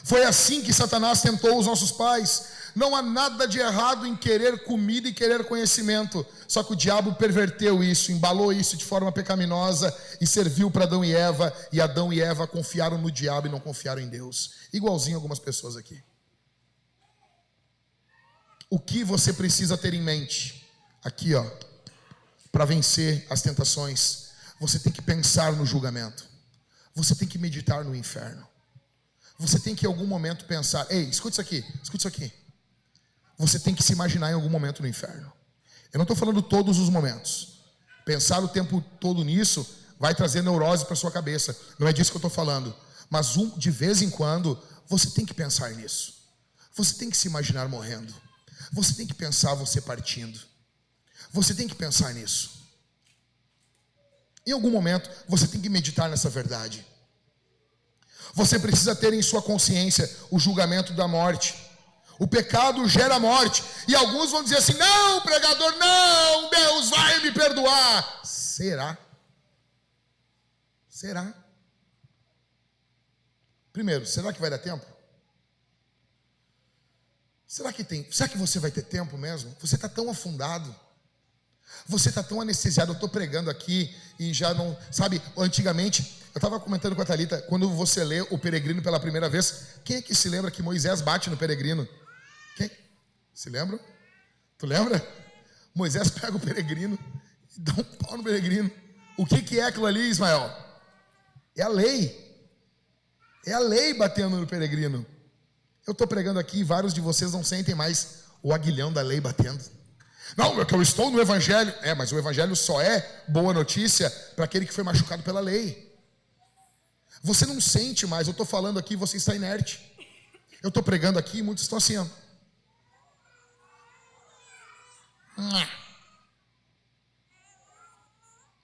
Foi assim que Satanás tentou os nossos pais. Não há nada de errado em querer comida e querer conhecimento. Só que o diabo perverteu isso, embalou isso de forma pecaminosa e serviu para Adão e Eva. E Adão e Eva confiaram no diabo e não confiaram em Deus. Igualzinho algumas pessoas aqui. O que você precisa ter em mente? Aqui, ó, para vencer as tentações. Você tem que pensar no julgamento. Você tem que meditar no inferno. Você tem que em algum momento pensar, ei, escuta isso aqui. Você tem que se imaginar em algum momento no inferno. Eu não estou falando todos os momentos. Pensar o tempo todo nisso vai trazer neurose para sua cabeça. Não é disso que eu estou falando. Mas de vez em quando, você tem que pensar nisso. Você tem que se imaginar morrendo. Você tem que pensar você partindo. Você tem que pensar nisso. Em algum momento, você tem que meditar nessa verdade. Você precisa ter em sua consciência o julgamento da morte. O pecado gera morte. E alguns vão dizer assim, não, pregador, não, Deus vai me perdoar. Será? Será? Primeiro, será que vai dar tempo? Será que você vai ter tempo mesmo? Você está tão afundado. Você está tão anestesiado. Eu estou pregando aqui e já não... Sabe, antigamente, eu estava comentando com a Thalita, quando você lê o Peregrino pela primeira vez, quem é que se lembra que Moisés bate no peregrino? Quem? Se lembra? Tu lembra? Moisés pega o peregrino e dá um pau no peregrino. O que é aquilo ali, Ismael? É a lei. É a lei batendo no peregrino. Eu estou pregando aqui e vários de vocês não sentem mais o aguilhão da lei batendo. Não, é que eu estou no evangelho. Mas o evangelho só é boa notícia para aquele que foi machucado pela lei. Você não sente mais, eu estou falando aqui e você está inerte. Eu estou pregando aqui e muitos estão assim, ó.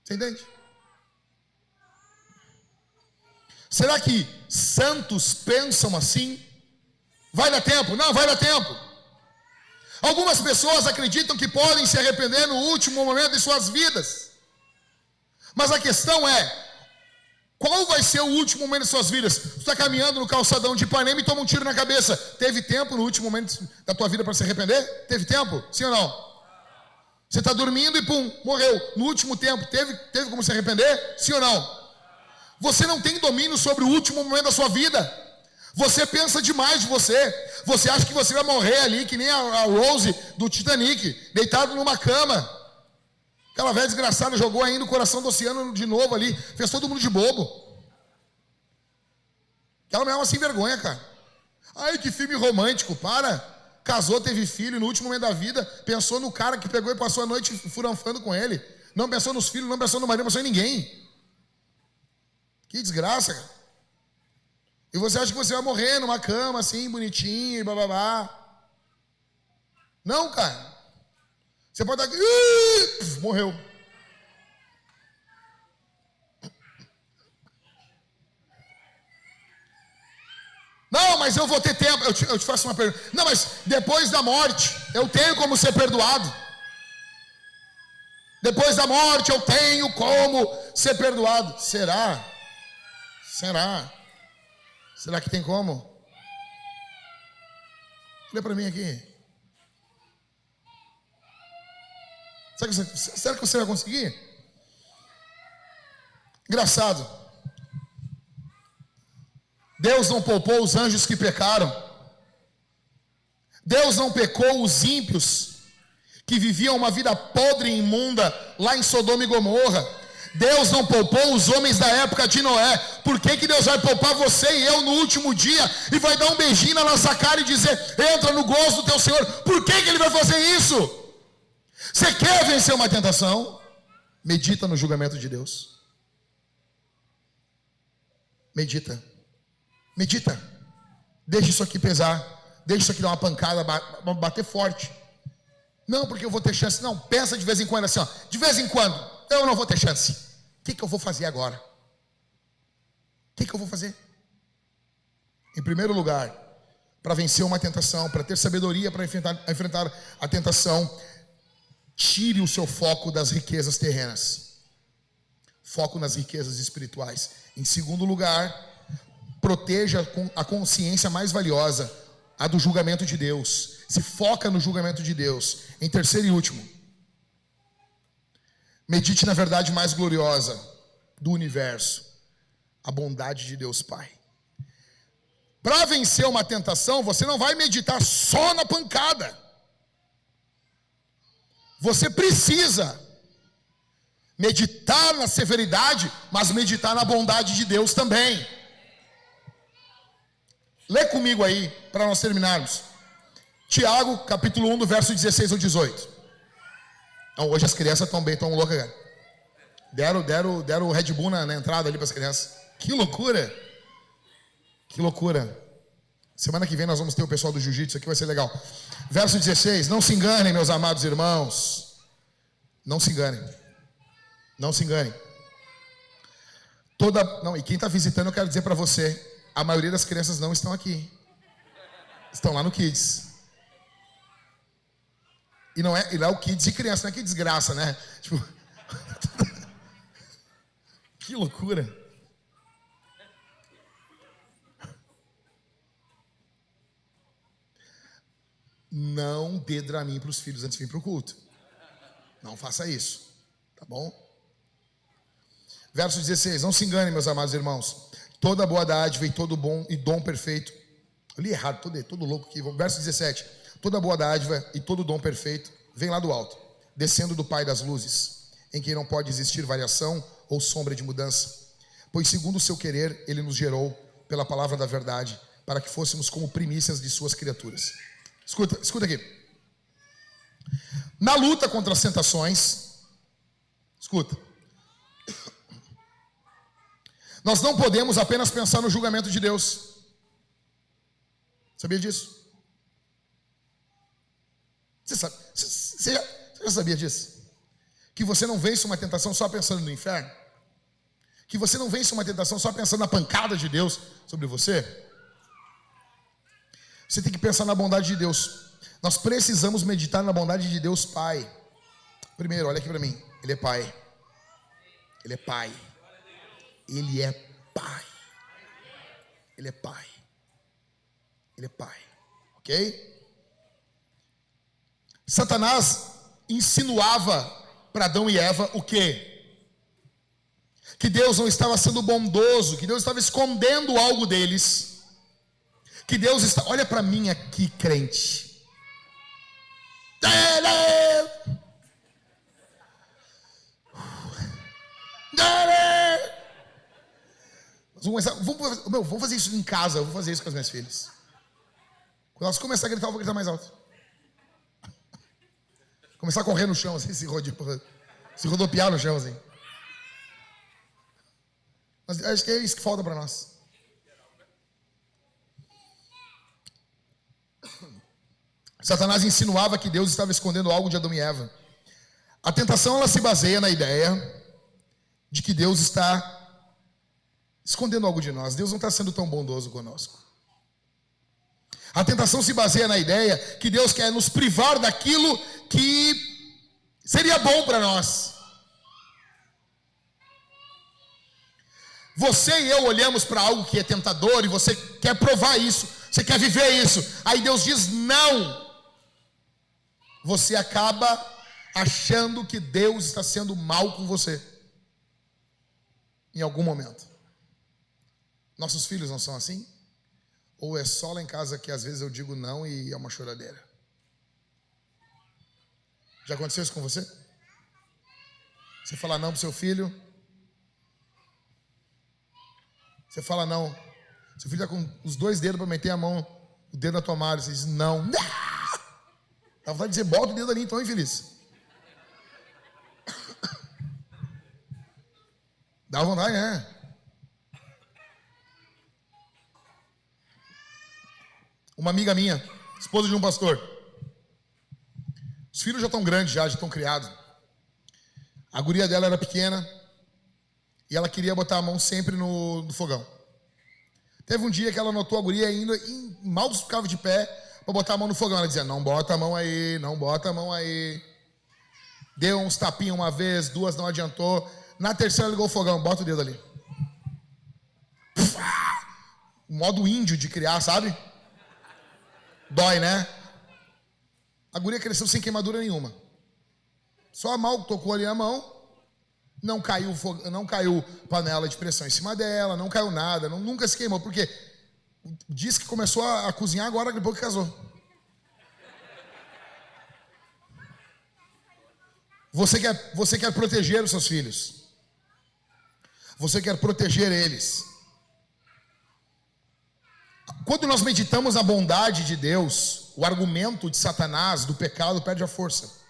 Você entende? Será que santos pensam assim? Vai dar tempo? Não, vai dar tempo. Algumas pessoas acreditam que podem se arrepender no último momento de suas vidas. Mas a questão é, qual vai ser o último momento de suas vidas? Tu está caminhando no calçadão de Ipanema e toma um tiro na cabeça. Teve tempo no último momento da tua vida para se arrepender? Teve tempo? Sim ou não? Você está dormindo e pum, morreu. No último tempo, teve como se arrepender? Sim ou não? Você não tem domínio sobre o último momento da sua vida. Você pensa demais de você. Você acha que você vai morrer ali, que nem a Rose do Titanic, deitado numa cama. Aquela velha desgraçada jogou ainda o coração do oceano de novo ali, fez todo mundo de bobo. Aquela mulher é uma sem vergonha, cara. Ai, que filme romântico, para. Casou, teve filho, no último momento da vida, pensou no cara que pegou e passou a noite furanfando com ele. Não pensou nos filhos, não pensou no marido, não pensou em ninguém. Que desgraça, cara. E você acha que você vai morrer numa cama assim, bonitinho, e bababá. Não, cara. Você pode estar aqui, morreu. Não, mas eu vou ter tempo. Eu te faço uma pergunta. Não, mas depois da morte, eu tenho como ser perdoado. Depois da morte, eu tenho como ser perdoado. Será? Será? Será que tem como? Olha para mim aqui. Será que você vai conseguir? Engraçado. Deus não poupou os anjos que pecaram. Deus não pecou os ímpios que viviam uma vida podre e imunda lá em Sodoma e Gomorra. Deus não poupou os homens da época de Noé. Por que Deus vai poupar você e eu no último dia e vai dar um beijinho na nossa cara e dizer: entra no gozo do teu Senhor? Por que Ele vai fazer isso? Você quer vencer uma tentação? Medita no julgamento de Deus. Medita. Medita. Deixa isso aqui pesar. Deixa isso aqui dar uma pancada, bater forte. Não, porque eu vou ter chance. Não, pensa de vez em quando assim, ó. De vez em quando, eu não vou ter chance. O que eu vou fazer agora? O que eu vou fazer? Em primeiro lugar, para vencer uma tentação, para ter sabedoria para enfrentar a tentação, tire o seu foco das riquezas terrenas. Foco nas riquezas espirituais. Em segundo lugar, proteja a consciência mais valiosa, a do julgamento de Deus. Se foca no julgamento de Deus. Em terceiro e último, medite na verdade mais gloriosa do universo, a bondade de Deus Pai. Para vencer uma tentação, você não vai meditar só na pancada. Você precisa meditar na severidade, mas meditar na bondade de Deus também. Lê comigo aí, para nós terminarmos. Tiago, capítulo 1, do verso 16 ao 18. Então, hoje as crianças estão bem, estão loucas, cara. Deram o Red Bull na entrada ali para as crianças. Que loucura! Que loucura! Semana que vem nós vamos ter o pessoal do jiu-jitsu aqui, vai ser legal. Verso 16, não se enganem, meus amados irmãos. Não se enganem. Não se enganem. E quem está visitando, eu quero dizer para você, a maioria das crianças não estão aqui. Estão lá no Kids. E não é o Kids de criança, não é que desgraça, né? Tipo, que loucura. Não dê Dramin para os filhos antes de vir para o culto. Não faça isso. Tá bom? Verso 16. Não se enganem, meus amados irmãos. Toda boa dádiva e todo bom e dom perfeito. Eu li errado, todo louco aqui. Verso 17. Toda boa dádiva e todo dom perfeito vem lá do alto, descendo do Pai das luzes, em quem não pode existir variação ou sombra de mudança. Pois segundo o seu querer, Ele nos gerou pela palavra da verdade, para que fôssemos como primícias de suas criaturas. Escuta aqui. Na luta contra as tentações, escuta. Nós não podemos apenas pensar no julgamento de Deus. Sabia disso? Você já sabia disso? Que você não vence uma tentação só pensando no inferno? Que você não vence uma tentação só pensando na pancada de Deus sobre você? Você tem que pensar na bondade de Deus. Nós precisamos meditar na bondade de Deus Pai. Primeiro, olha aqui para mim. Ele é Pai. Ele é Pai. Ele é Pai. Ele é Pai. Ele é Pai. Ok? Satanás insinuava para Adão e Eva o quê? Que Deus não estava sendo bondoso, que Deus estava escondendo algo deles. Que Deus está, olha para mim aqui, crente. Vamos fazer isso em casa. Eu vou fazer isso com as minhas filhas. Quando elas começarem a gritar, eu vou gritar mais alto. Começar a correr no chão, assim, se rodopiar no chão, assim. Mas acho que é isso que falta para nós. Satanás insinuava que Deus estava escondendo algo de Adão e Eva. A tentação, ela se baseia na ideia de que Deus está escondendo algo de nós. Deus não está sendo tão bondoso conosco. A tentação se baseia na ideia que Deus quer nos privar daquilo que seria bom para nós. Você e eu olhamos para algo que é tentador e você quer provar isso, você quer viver isso. Aí Deus diz não. Você acaba achando que Deus está sendo mal com você. Em algum momento. Nossos filhos não são assim? Ou é só lá em casa que às vezes eu digo não e é uma choradeira? Já aconteceu isso com você? Você fala não pro seu filho? Você fala não. Seu filho está com os 2 dedos para meter a mão, o dedo na tomada. Você diz não. Dá vontade de dizer, bota o dedo ali então, infeliz. Dá vontade, né? Uma amiga minha, esposa de um pastor. Os filhos já estão grandes, já estão criados. A guria dela era pequena e ela queria botar a mão sempre no fogão. Teve um dia que ela notou a guria indo e mal ficava de pé para botar a mão no fogão. Ela dizia, não bota a mão aí, não bota a mão aí. Deu uns tapinhos uma vez, 2 não adiantou. Na terceira ligou o fogão, bota o dedo ali. Modo índio de criar, sabe? Dói, né? A guria cresceu sem queimadura nenhuma. Só a mal tocou ali a mão. Não caiu panela de pressão em cima dela, não caiu nada, nunca se queimou, porque diz que começou a cozinhar agora depois que casou. Você quer proteger os seus filhos. Você quer proteger eles. Quando nós meditamos a bondade de Deus, o argumento de Satanás, do pecado, perde a força.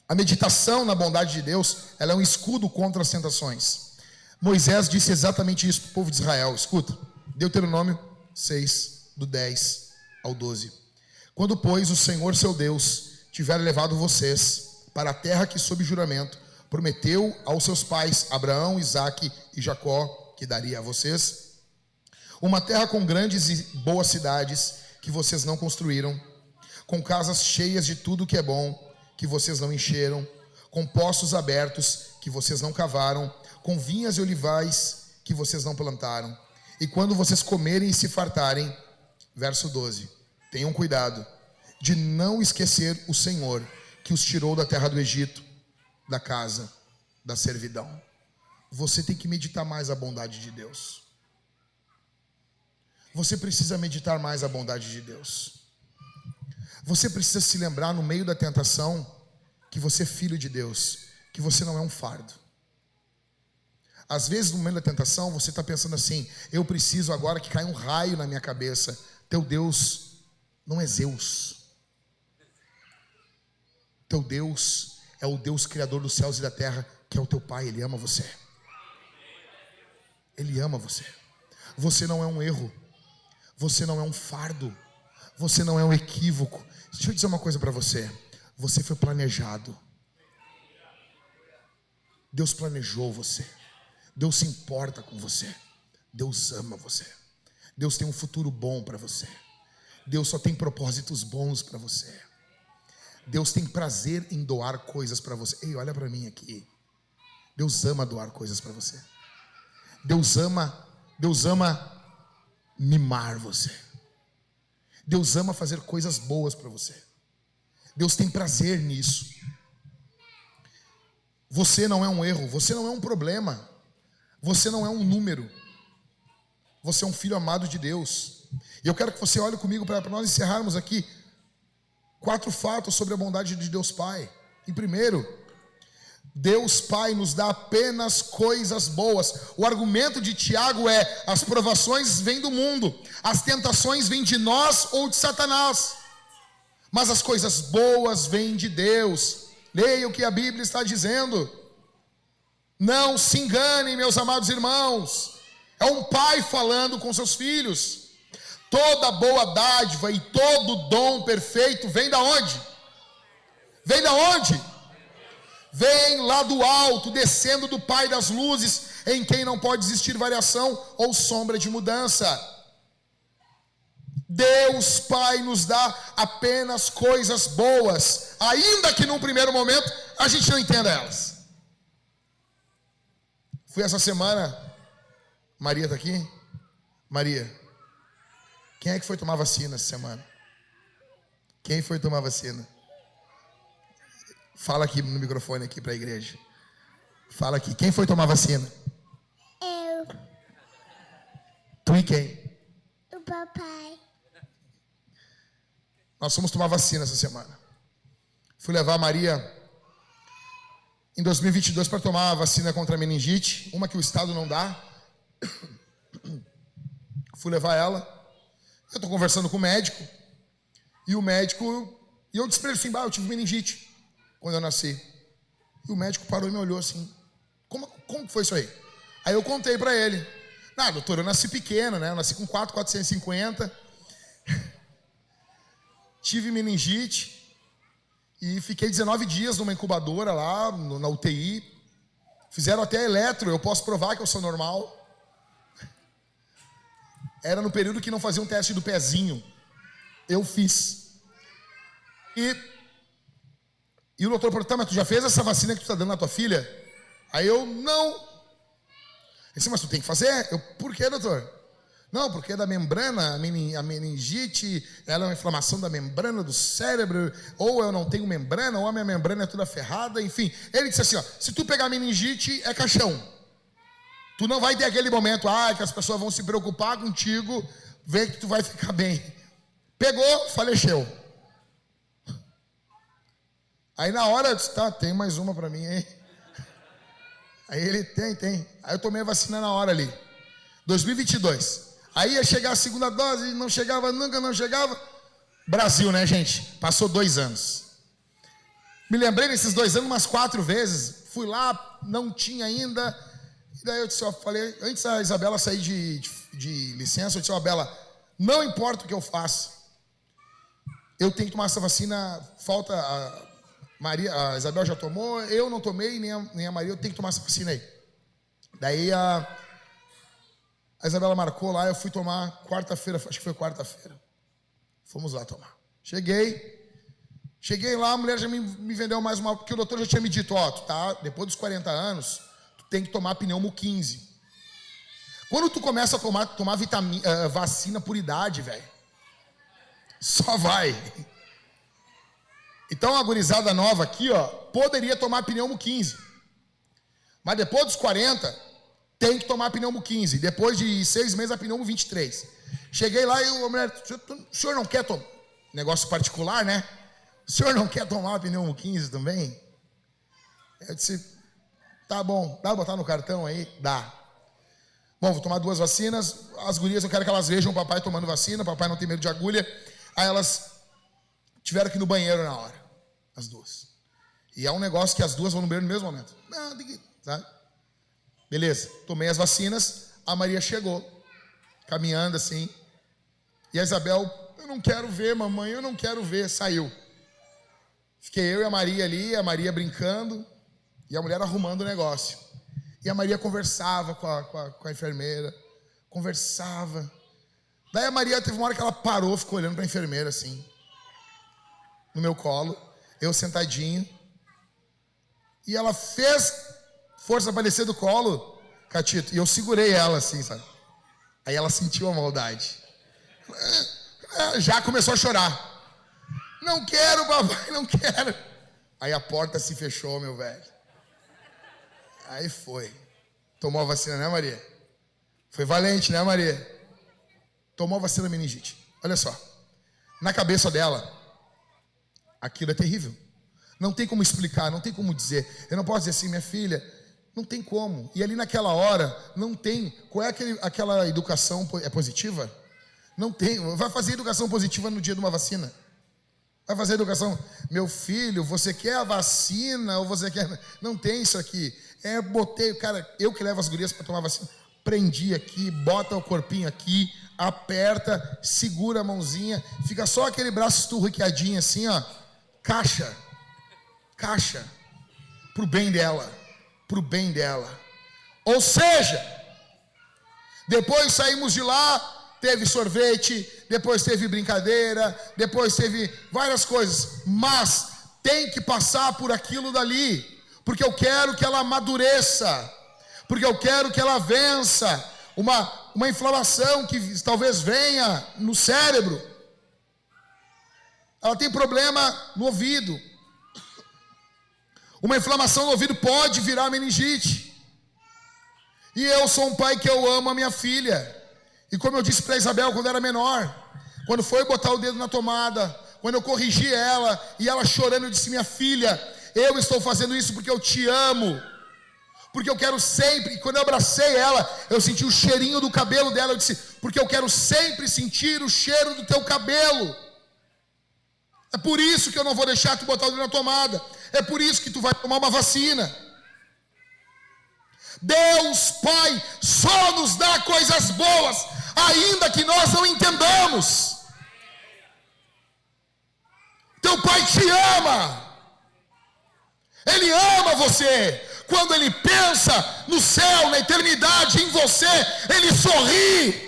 A meditação na bondade de Deus, ela é um escudo contra as tentações. Moisés disse exatamente isso para o povo de Israel. Escuta, Deuteronômio 6, do 10 ao 12. Quando, pois, o Senhor seu Deus tiver levado vocês para a terra que, sob juramento, prometeu aos seus pais, Abraão, Isaque e Jacó, que daria a vocês, uma terra com grandes e boas cidades que vocês não construíram, com casas cheias de tudo que é bom, que vocês não encheram, com poços abertos que vocês não cavaram, com vinhas e olivais que vocês não plantaram. E quando vocês comerem e se fartarem, verso 12, tenham cuidado de não esquecer o Senhor, que os tirou da terra do Egito, da casa da servidão. Você tem que meditar mais a bondade de Deus. Você precisa meditar mais a bondade de Deus. Você precisa se lembrar no meio da tentação que você é filho de Deus, que você não é um fardo. Às vezes no meio da tentação você está pensando assim, eu preciso agora que caia um raio na minha cabeça. Teu Deus não é Zeus. Teu Deus é o Deus criador dos céus e da terra, que é o teu Pai. Ele ama você. Ele ama você. Você não é um erro. Você não é um fardo. Você não é um equívoco. Deixa eu dizer uma coisa para você. Você foi planejado. Deus planejou você. Deus se importa com você. Deus ama você. Deus tem um futuro bom para você. Deus só tem propósitos bons para você. Deus tem prazer em doar coisas para você. Ei, olha para mim aqui. Deus ama doar coisas para você. Deus ama mimar você. Deus ama fazer coisas boas para você. Deus tem prazer nisso. Você não é um erro, você não é um problema. Você não é um número. Você é um filho amado de Deus. E eu quero que você olhe comigo para nós encerrarmos aqui 4 fatos sobre a bondade de Deus Pai. Em primeiro, Deus Pai nos dá apenas coisas boas. O argumento de Tiago é: as provações vêm do mundo, as tentações vêm de nós ou de Satanás, mas as coisas boas vêm de Deus. Leia o que a Bíblia está dizendo. Não se enganem, meus amados irmãos. É um pai falando com seus filhos. Toda boa dádiva e todo dom perfeito vem da onde? Vem da onde? Vem lá do alto, descendo do Pai das luzes, em quem não pode existir variação ou sombra de mudança. Deus Pai nos dá apenas coisas boas, ainda que num primeiro momento a gente não entenda elas. Fui essa semana, Maria está aqui? Maria, quem é que foi tomar vacina essa semana? Quem foi tomar vacina? Fala aqui no microfone aqui para a igreja. Fala aqui, quem foi tomar vacina? Eu. Tu e quem? O papai. Nós fomos tomar vacina essa semana. Fui levar a Maria em 2022 para tomar a vacina contra a meningite, uma que o Estado não dá. Fui levar ela. Eu estou conversando com o médico. E o médico... E eu disse para ele assim: eu tive meningite quando eu nasci. E o médico parou e me olhou assim: como foi isso aí? Aí eu contei para ele: doutor, eu nasci pequeno, né? Eu nasci com 4,450. Tive meningite. E fiquei 19 dias numa incubadora lá, na UTI. Fizeram até eletro, eu posso provar que eu sou normal. Era no período que não fazia um teste do pezinho. Eu fiz. E o doutor perguntou: mas tu já fez essa vacina que tu está dando na tua filha? Aí eu: não. Ele disse: mas tu tem que fazer? Eu: por quê, doutor? Não, porque é da membrana, a meningite, ela é uma inflamação da membrana do cérebro, ou eu não tenho membrana, ou a minha membrana é toda ferrada, enfim. Ele disse assim: se tu pegar meningite, é caixão. Tu não vai ter aquele momento, que as pessoas vão se preocupar contigo, ver que tu vai ficar bem. Pegou, faleceu. Aí na hora eu disse: tem mais uma para mim, hein? Aí ele: tem. Aí eu tomei a vacina na hora ali. 2022. Aí ia chegar a segunda dose, não chegava, nunca não chegava. Brasil, né, gente? Passou 2 anos. Me lembrei nesses 2 anos umas 4 vezes. Fui lá, não tinha ainda. E daí eu disse: falei, antes da Isabela sair de licença, eu disse: Bela, não importa o que eu faça, eu tenho que tomar essa vacina. Falta a Isabel já tomou, eu não tomei, nem a Maria, eu tenho que tomar essa vacina aí. Daí a Isabela marcou lá, eu fui tomar quarta-feira, acho que foi quarta-feira. Fomos lá tomar. Cheguei lá, a mulher já me vendeu mais uma, porque o doutor já tinha me dito: tu tá, depois dos 40 anos, tu tem que tomar pneumo 15. Quando tu começa a tomar vacina por idade, velho, só vai. Então a gurizada nova aqui, poderia tomar pneumo 15. Mas depois dos 40, tem que tomar pneumo 15. Depois de 6 meses, a pneumo 23. Cheguei lá e a mulher: o senhor não quer tomar? Negócio particular, né? O senhor não quer tomar pneumo 15 também? Eu disse: tá bom, dá pra botar no cartão aí? Dá. Bom, vou tomar 2 vacinas. As gurias, eu quero que elas vejam o papai tomando vacina. O papai não tem medo de agulha. Aí elas tiveram que ir no banheiro na hora, as 2. E é um negócio que as 2 vão no banheiro no mesmo momento. Não, tem que ir, sabe? Beleza, tomei as vacinas. A Maria chegou, caminhando assim. E a Isabel: eu não quero ver, mamãe, eu não quero ver. Saiu. Fiquei eu e a Maria ali, a Maria brincando e a mulher arrumando o negócio. E a Maria conversava com a enfermeira. Conversava. Daí a Maria teve uma hora que ela parou, ficou olhando para a enfermeira assim, no meu colo, eu sentadinho. E ela fez força para descer do colo, Catito, e eu segurei ela assim, sabe? Aí ela sentiu a maldade. Já começou a chorar. Não quero, papai, não quero. Aí a porta se fechou, meu velho. Aí foi. Tomou a vacina, né, Maria? Foi valente, né, Maria? tomou a vacina da meningite. Olha só, na cabeça dela, aquilo é terrível. Não tem como explicar, não tem como dizer. Eu não posso dizer assim, minha filha, não tem como. E ali naquela hora, não tem. Qual é aquela educação positiva? Não tem. Vai fazer educação positiva no dia de uma vacina? Vai fazer educação, meu filho, você quer a vacina ou você quer... Não tem isso aqui. Botei, cara, eu que levo as gurias para tomar vacina, prendi aqui, bota o corpinho aqui, aperta, segura a mãozinha, fica só aquele braço esturriqueadinho assim, ó, caixa, pro bem dela, Ou seja, depois saímos de lá, teve sorvete, depois teve brincadeira, depois teve várias coisas, mas tem que passar por aquilo dali, porque eu quero que ela amadureça, porque eu quero que ela vença uma inflamação que talvez venha no cérebro. Ela tem problema no ouvido. Uma inflamação no ouvido pode virar meningite. E eu sou um pai que eu amo a minha filha. E como eu disse para Isabel quando era menor, quando foi botar o dedo na tomada, quando eu corrigi ela, e ela chorando, eu disse, minha filha, eu estou fazendo isso porque eu te amo, porque eu quero sempre, e quando eu abracei ela, eu senti o cheirinho do cabelo dela, eu disse, porque eu quero sempre sentir o cheiro do teu cabelo, é por isso que eu não vou deixar tu botar o dedo na tomada, é por isso que tu vai tomar uma vacina. Deus Pai só nos dá coisas boas, ainda que nós não entendamos. Teu Pai te ama, Ele ama você. Quando Ele pensa no céu, na eternidade, em você, Ele sorri.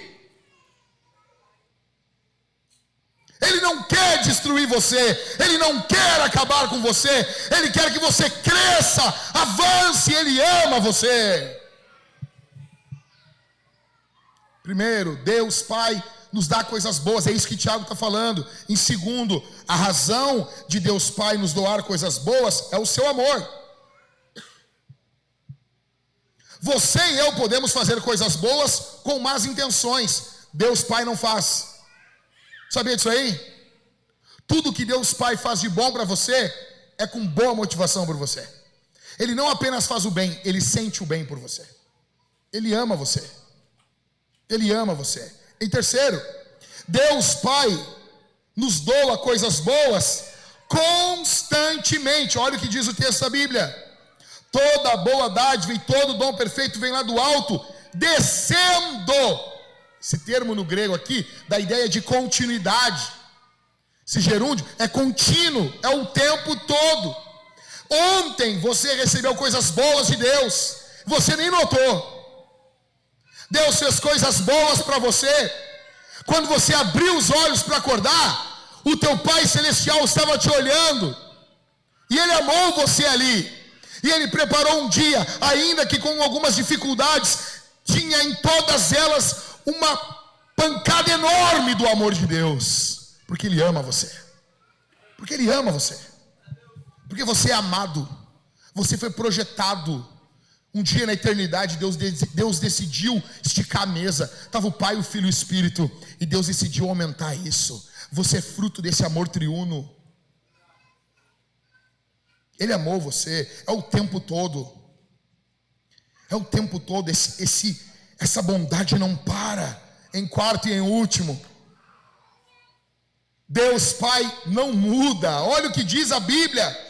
Ele não quer destruir você, Ele não quer acabar com você, Ele quer que você cresça, avance, Ele ama você. Primeiro, Deus Pai nos dá coisas boas, é isso que Tiago está falando. Em segundo, a razão de Deus Pai nos doar coisas boas é o seu amor. Você e eu podemos fazer coisas boas com más intenções, Deus Pai não faz. Sabia disso aí? Tudo que Deus Pai faz de bom para você é com boa motivação por você. Ele não apenas faz o bem, Ele sente o bem por você. Ele ama você. Ele ama você. Em terceiro, Deus Pai nos doa coisas boas constantemente. Olha o que diz o texto da Bíblia. Toda boa dádiva e todo dom perfeito vem lá do alto, descendo. Esse termo no grego aqui dá a ideia de continuidade. Esse gerúndio é contínuo, é o tempo todo. Ontem você recebeu coisas boas de Deus, você nem notou. Deus fez coisas boas para você. Quando você abriu os olhos para acordar, o teu Pai Celestial estava te olhando, e Ele amou você ali, e Ele preparou um dia, ainda que com algumas dificuldades, tinha em todas elas uma pancada enorme do amor de Deus, porque Ele ama você, porque Ele ama você, porque você é amado, você foi projetado. Um dia na eternidade Deus decidiu esticar a mesa, estava o Pai, o Filho e o Espírito, e Deus decidiu aumentar isso. Você é fruto desse amor triuno. Ele amou você, é o tempo todo. É o tempo todo, essa bondade não para. Em quarto e em último, Deus Pai não muda. Olha o que diz a Bíblia.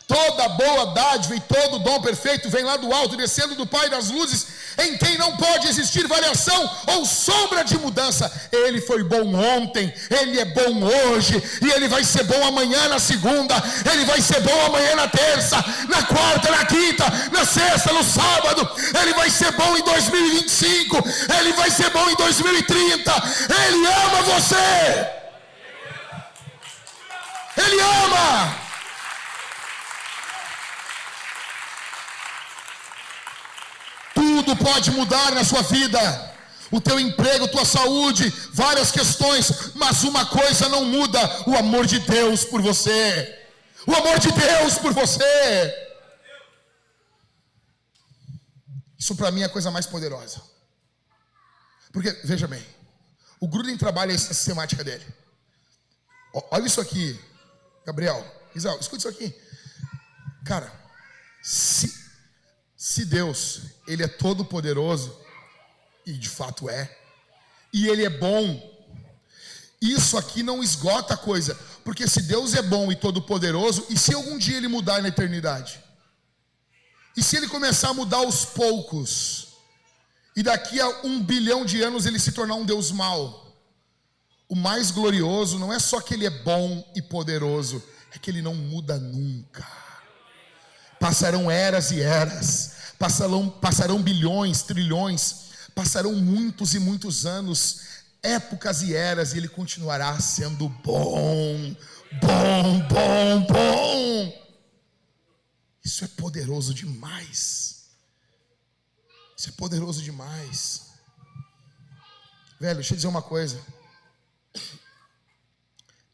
Toda boa dádiva e todo dom perfeito vem lá do alto, descendo do Pai das luzes, em quem não pode existir variação ou sombra de mudança. Ele foi bom ontem, Ele é bom hoje, e Ele vai ser bom amanhã na segunda, Ele vai ser bom amanhã na terça, na quarta, na quinta, na sexta, no sábado. Ele vai ser bom em 2025, Ele vai ser bom em 2030. Ele ama você, Ele ama. Tudo pode mudar na sua vida, o teu emprego, tua saúde, várias questões, mas uma coisa não muda: o amor de Deus por você. O amor de Deus por você. Isso para mim é a coisa mais poderosa. Porque, veja bem, O Gruden trabalha essa sistemática dele. Olha isso aqui, Gabriel, Isau, escuta isso aqui. Cara, se Deus, Ele é todo poderoso, e de fato é, e Ele é bom, isso aqui não esgota a coisa, porque se Deus é bom e todo poderoso, e se algum dia Ele mudar na eternidade? E se Ele começar a mudar aos poucos, e daqui a 1 bilhão de anos Ele se tornar um Deus mau? O mais glorioso não é só que Ele é bom e poderoso, é que Ele não muda nunca. Passarão eras e eras, passarão bilhões, trilhões, passarão muitos e muitos anos, épocas e eras, e Ele continuará sendo bom, bom, bom, bom. Isso é poderoso demais. Isso é poderoso demais. Velho, deixa eu dizer uma coisa.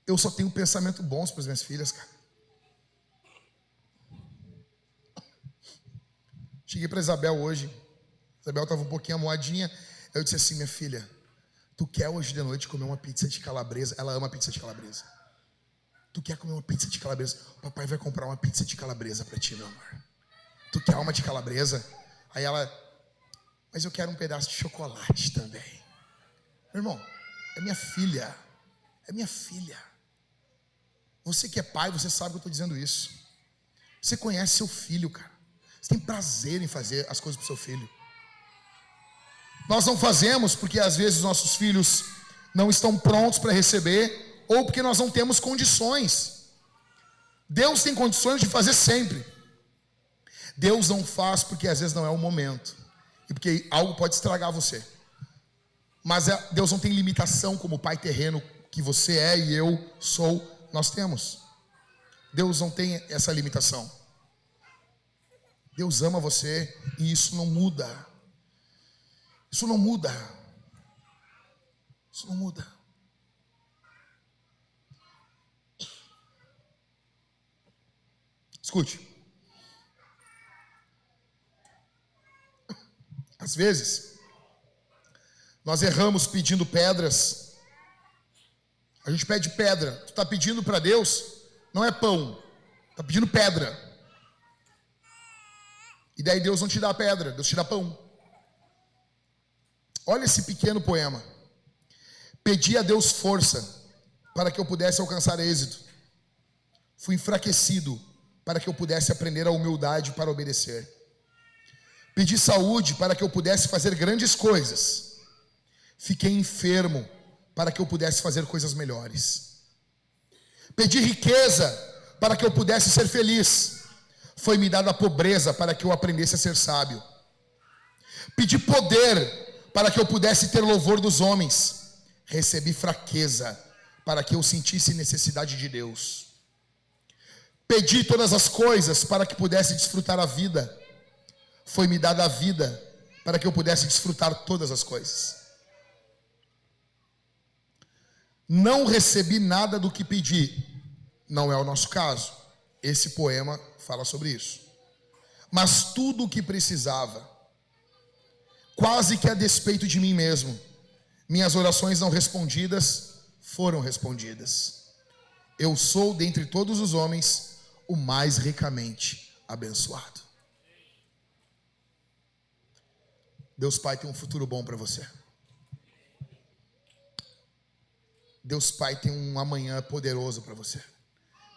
Eu só tenho pensamento bons para as minhas filhas, cara. Cheguei para Isabel hoje. Isabel estava um pouquinho amoadinha. Eu disse assim: minha filha, tu quer hoje de noite comer uma pizza de calabresa? Ela ama pizza de calabresa. Tu quer comer uma pizza de calabresa? O papai vai comprar uma pizza de calabresa para ti, meu amor. Tu quer uma de calabresa? Aí ela: mas eu quero um pedaço de chocolate também. Meu irmão, é minha filha. É minha filha. Você que é pai, você sabe que eu estou dizendo isso. Você conhece seu filho, cara. Você tem prazer em fazer as coisas para o seu filho. Nós não fazemos porque às vezes os nossos filhos não estão prontos para receber, ou porque nós não temos condições. Deus tem condições de fazer sempre. Deus não faz porque às vezes não é o momento, e porque algo pode estragar você. Mas Deus não tem limitação como o pai terreno que você é e eu sou, nós temos. Deus não tem essa limitação. Deus ama você e isso não muda. Isso não muda. Isso não muda. Escute. Às vezes, nós erramos pedindo pedras. A gente pede pedra. Tu está pedindo para Deus, não é pão. Está pedindo pedra. E daí Deus não te dá pedra, Deus te dá pão. Olha esse pequeno poema. Pedi a Deus força para que eu pudesse alcançar êxito. Fui enfraquecido para que eu pudesse aprender a humildade para obedecer. Pedi saúde para que eu pudesse fazer grandes coisas. Fiquei enfermo para que eu pudesse fazer coisas melhores. Pedi riqueza para que eu pudesse ser feliz. Foi-me dada a pobreza para que eu aprendesse a ser sábio. Pedi poder para que eu pudesse ter louvor dos homens. Recebi fraqueza para que eu sentisse necessidade de Deus. Pedi todas as coisas para que pudesse desfrutar a vida. Foi-me dada a vida para que eu pudesse desfrutar todas as coisas. Não recebi nada do que pedi. Não é o nosso caso. Esse poema fala sobre isso. Mas tudo o que precisava, quase que a despeito de mim mesmo, minhas orações não respondidas foram respondidas. Eu sou, dentre todos os homens, o mais ricamente abençoado. Deus Pai tem um futuro bom para você. Deus Pai tem um amanhã poderoso para você.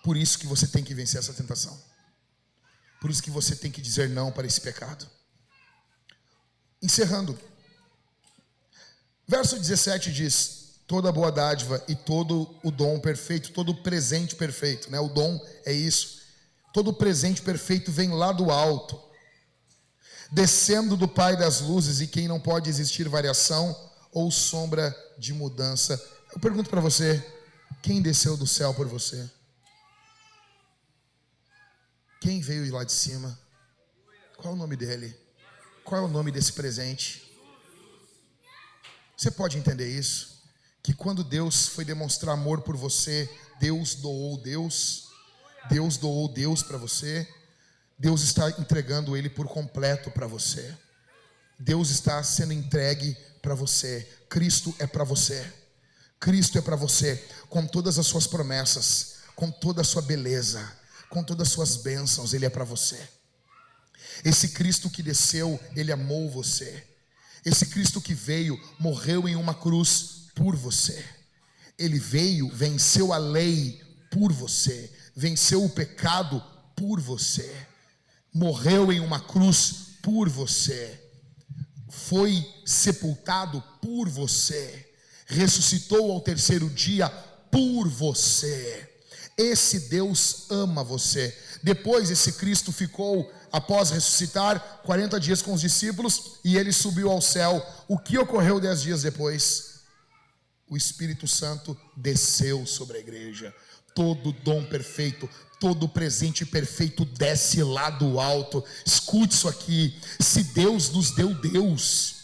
Por isso que você tem que vencer essa tentação. Por isso que você tem que dizer não para esse pecado. Encerrando. Verso 17 diz: toda boa dádiva e todo o dom perfeito, todo presente perfeito, né? O dom é isso. Todo presente perfeito vem lá do alto, descendo do Pai das luzes, e quem não pode existir variação ou sombra de mudança. Eu pergunto para você: quem desceu do céu por você? Quem veio lá de cima? Qual é o nome dele? Qual é o nome desse presente? Você pode entender isso? Que quando Deus foi demonstrar amor por você, Deus doou Deus para você. Deus está entregando ele por completo para você. Deus está sendo entregue para você. Cristo é para você. Cristo é para você, com todas as suas promessas, com toda a sua beleza, com todas as suas bênçãos. Ele é para você. Esse Cristo que desceu, Ele amou você. Esse Cristo que veio, morreu em uma cruz por você. Ele veio, venceu a lei por você, venceu o pecado por você, morreu em uma cruz por você, foi sepultado por você, ressuscitou ao terceiro dia por você. Esse Deus ama você. Depois esse Cristo ficou, após ressuscitar, 40 dias com os discípulos, e ele subiu ao céu. O que ocorreu 10 dias depois? O Espírito Santo desceu sobre a igreja. Todo dom perfeito, todo presente perfeito desce lá do alto. Escute isso aqui. Se Deus nos deu Deus,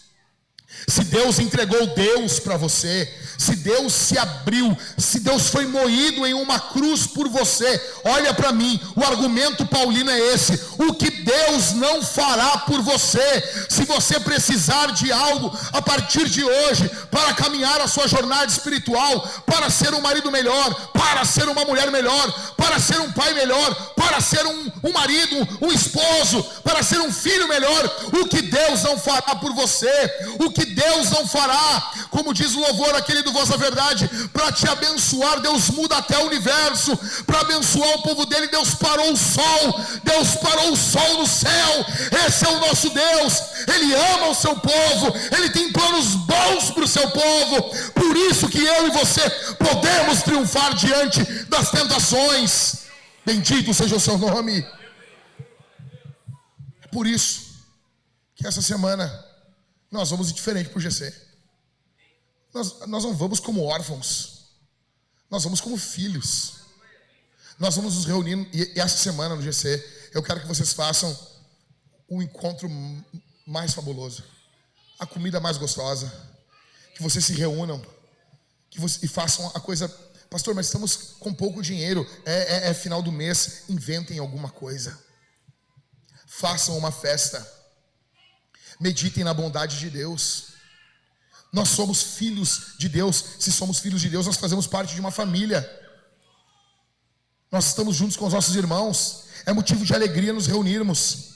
se Deus entregou Deus para você, se Deus se abriu, se Deus foi moído em uma cruz por você, olha para mim, o argumento paulino é esse: o que Deus não fará por você? Se você precisar de algo a partir de hoje, para caminhar a sua jornada espiritual, para ser um marido melhor, para ser uma mulher melhor, para ser um pai melhor, para ser um marido, um esposo, para ser um filho melhor, o que Deus não fará por você, o que Deus não fará, como diz o louvor aquele do Voz da Verdade, para te abençoar, Deus muda até o universo, para abençoar o povo dele, Deus parou o sol no céu. Esse é o nosso Deus, Ele ama o seu povo, Ele tem planos bons para o seu povo, por isso que eu e você podemos triunfar diante das tentações. Bendito seja o seu nome. É por isso que essa semana nós vamos diferente para o GC. Nós não vamos como órfãos, nós vamos como filhos. Nós vamos nos reunir, e essa semana no GC eu quero que vocês façam o encontro mais fabuloso, a comida mais gostosa, que vocês se reúnam, e façam a coisa. Pastor, mas estamos com pouco dinheiro, é final do mês. Inventem alguma coisa, façam uma festa, meditem na bondade de Deus. Nós somos filhos de Deus. Se somos filhos de Deus, nós fazemos parte de uma família. Nós estamos juntos com os nossos irmãos. É motivo de alegria nos reunirmos.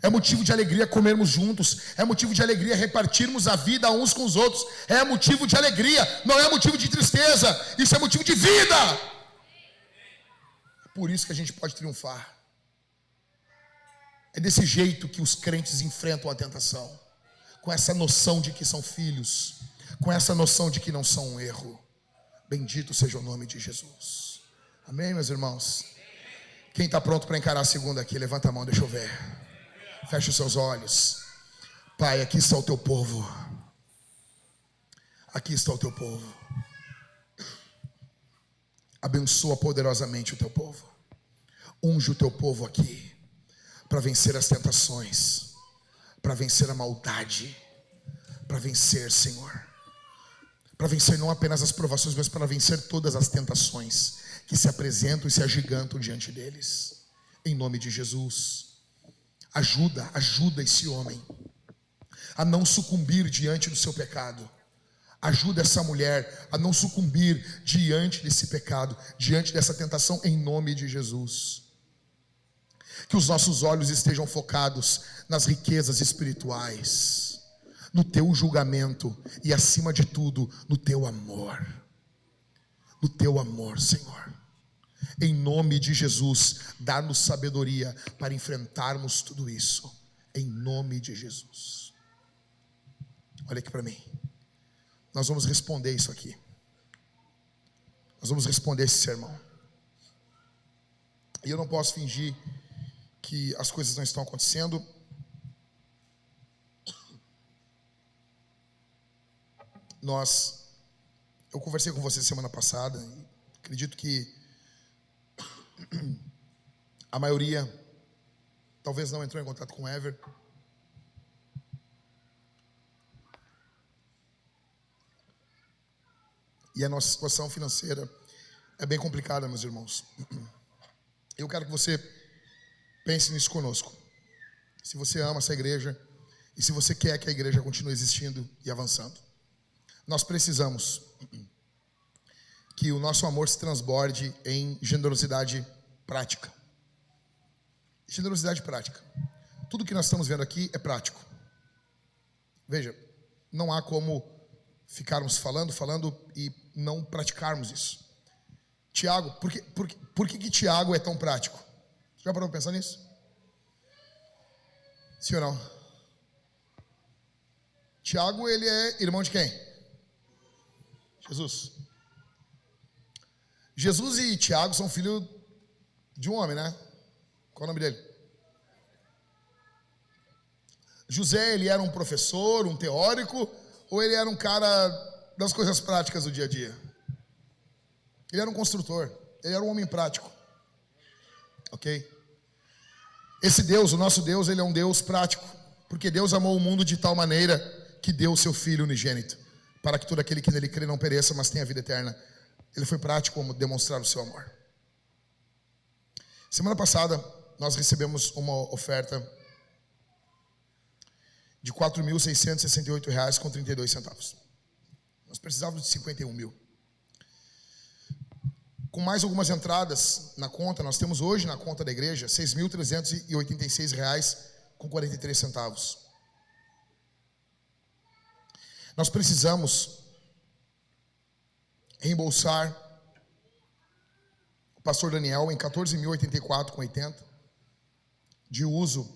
É motivo de alegria comermos juntos. É motivo de alegria repartirmos a vida uns com os outros. É motivo de alegria, não é motivo de tristeza. Isso é motivo de vida. É por isso que a gente pode triunfar. É desse jeito que os crentes enfrentam a tentação, com essa noção de que são filhos, com essa noção de que não são um erro. Bendito seja o nome de Jesus. Amém, meus irmãos? Quem está pronto para encarar a segunda aqui, levanta a mão, deixa eu ver. Feche os seus olhos. Pai, aqui está o teu povo. Aqui está o teu povo. Abençoa poderosamente o teu povo. Unge o teu povo aqui, para vencer as tentações, para vencer a maldade, para vencer, Senhor, para vencer não apenas as provações, mas para vencer todas as tentações que se apresentam e se agigantam diante deles. Em nome de Jesus, ajuda esse homem a não sucumbir diante do seu pecado. Ajuda essa mulher a não sucumbir diante desse pecado, diante dessa tentação, em nome de Jesus. Que os nossos olhos estejam focados nas riquezas espirituais, no teu julgamento e, acima de tudo, no teu amor. No teu amor, Senhor. Em nome de Jesus, dá-nos sabedoria para enfrentarmos tudo isso. Em nome de Jesus. Olha aqui para mim. Nós vamos responder isso aqui. Nós vamos responder esse sermão. E eu não posso fingir que as coisas não estão acontecendo. Eu conversei com você semana passada, e acredito que a maioria talvez não entrou em contato com o Ever. E a nossa situação financeira é bem complicada, meus irmãos. Eu quero que você pense nisso conosco. Se você ama essa igreja, e se você quer que a igreja continue existindo e avançando. Nós precisamos que o nosso amor se transborde em generosidade prática. Generosidade prática. Tudo que nós estamos vendo aqui é prático. Veja, não há como ficarmos falando e não praticarmos isso. Tiago, por que Tiago é tão prático? Já parou para pensar nisso? Sim ou não? Tiago, ele é irmão de quem? Jesus. Jesus e Tiago são filhos de um homem, né? Qual é o nome dele? José, ele era um professor, um teórico, ou ele era um cara das coisas práticas do dia a dia? Ele era um construtor, ele era um homem prático. Ok? Esse Deus, o nosso Deus, ele é um Deus prático, porque Deus amou o mundo de tal maneira que deu o seu Filho unigênito, para que todo aquele que nele crê não pereça, mas tenha vida eterna. Ele foi prático como demonstrar o seu amor. Semana passada, nós recebemos uma oferta de R$ 4.668,32. Nós precisávamos de 51 mil. Com mais algumas entradas na conta, nós temos hoje na conta da igreja R$ 6.386,43. Nós precisamos reembolsar o pastor Daniel em R$ 14.084,80 de uso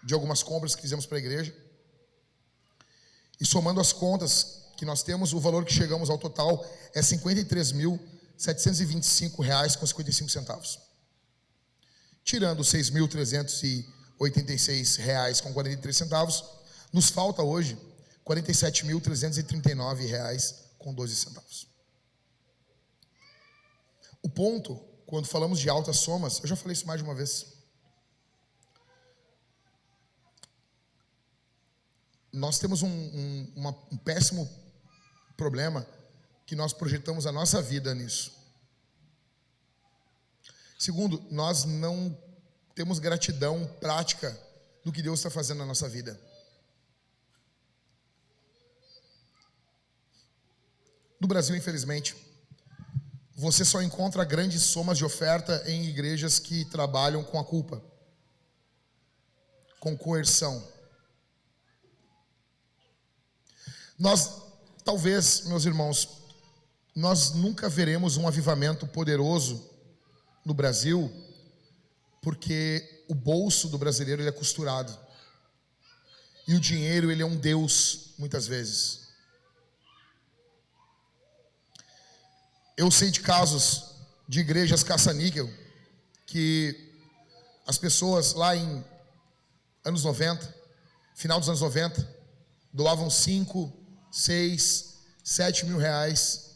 de algumas compras que fizemos para a igreja. E somando as contas que nós temos, o valor que chegamos ao total é R$ 53.725,55. Tirando os R$ 6.386,43, nos falta hoje R$ 47.339,12. O ponto, quando falamos de altas somas, eu já falei isso mais de uma vez. Nós temos um péssimo problema, que nós projetamos a nossa vida nisso. Segundo, nós não temos gratidão prática do que Deus está fazendo na nossa vida. No Brasil, infelizmente, você só encontra grandes somas de oferta em igrejas que trabalham com a culpa, com coerção. Nós, talvez, meus irmãos, nós nunca veremos um avivamento poderoso no Brasil, porque o bolso do brasileiro ele é costurado. E o dinheiro ele é um Deus, muitas vezes. Eu sei de casos de igrejas caça-níquel, que as pessoas lá em anos 90, final dos anos 90, doavam 5, 6, 7 mil reais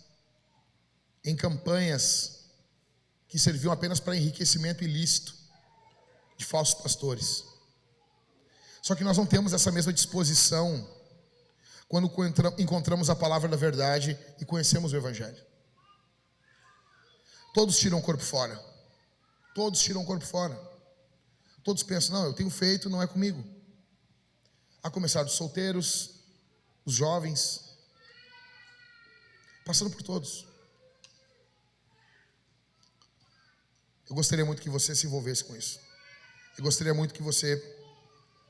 em campanhas que serviam apenas para enriquecimento ilícito de falsos pastores. Só que nós não temos essa mesma disposição quando encontramos a palavra da verdade e conhecemos o Evangelho. Todos tiram o corpo fora. Todos tiram o corpo fora. Todos pensam, não, eu tenho feito, não é comigo. A começar dos solteiros, os jovens, passando por todos. Eu gostaria muito que você se envolvesse com isso. Eu gostaria muito que você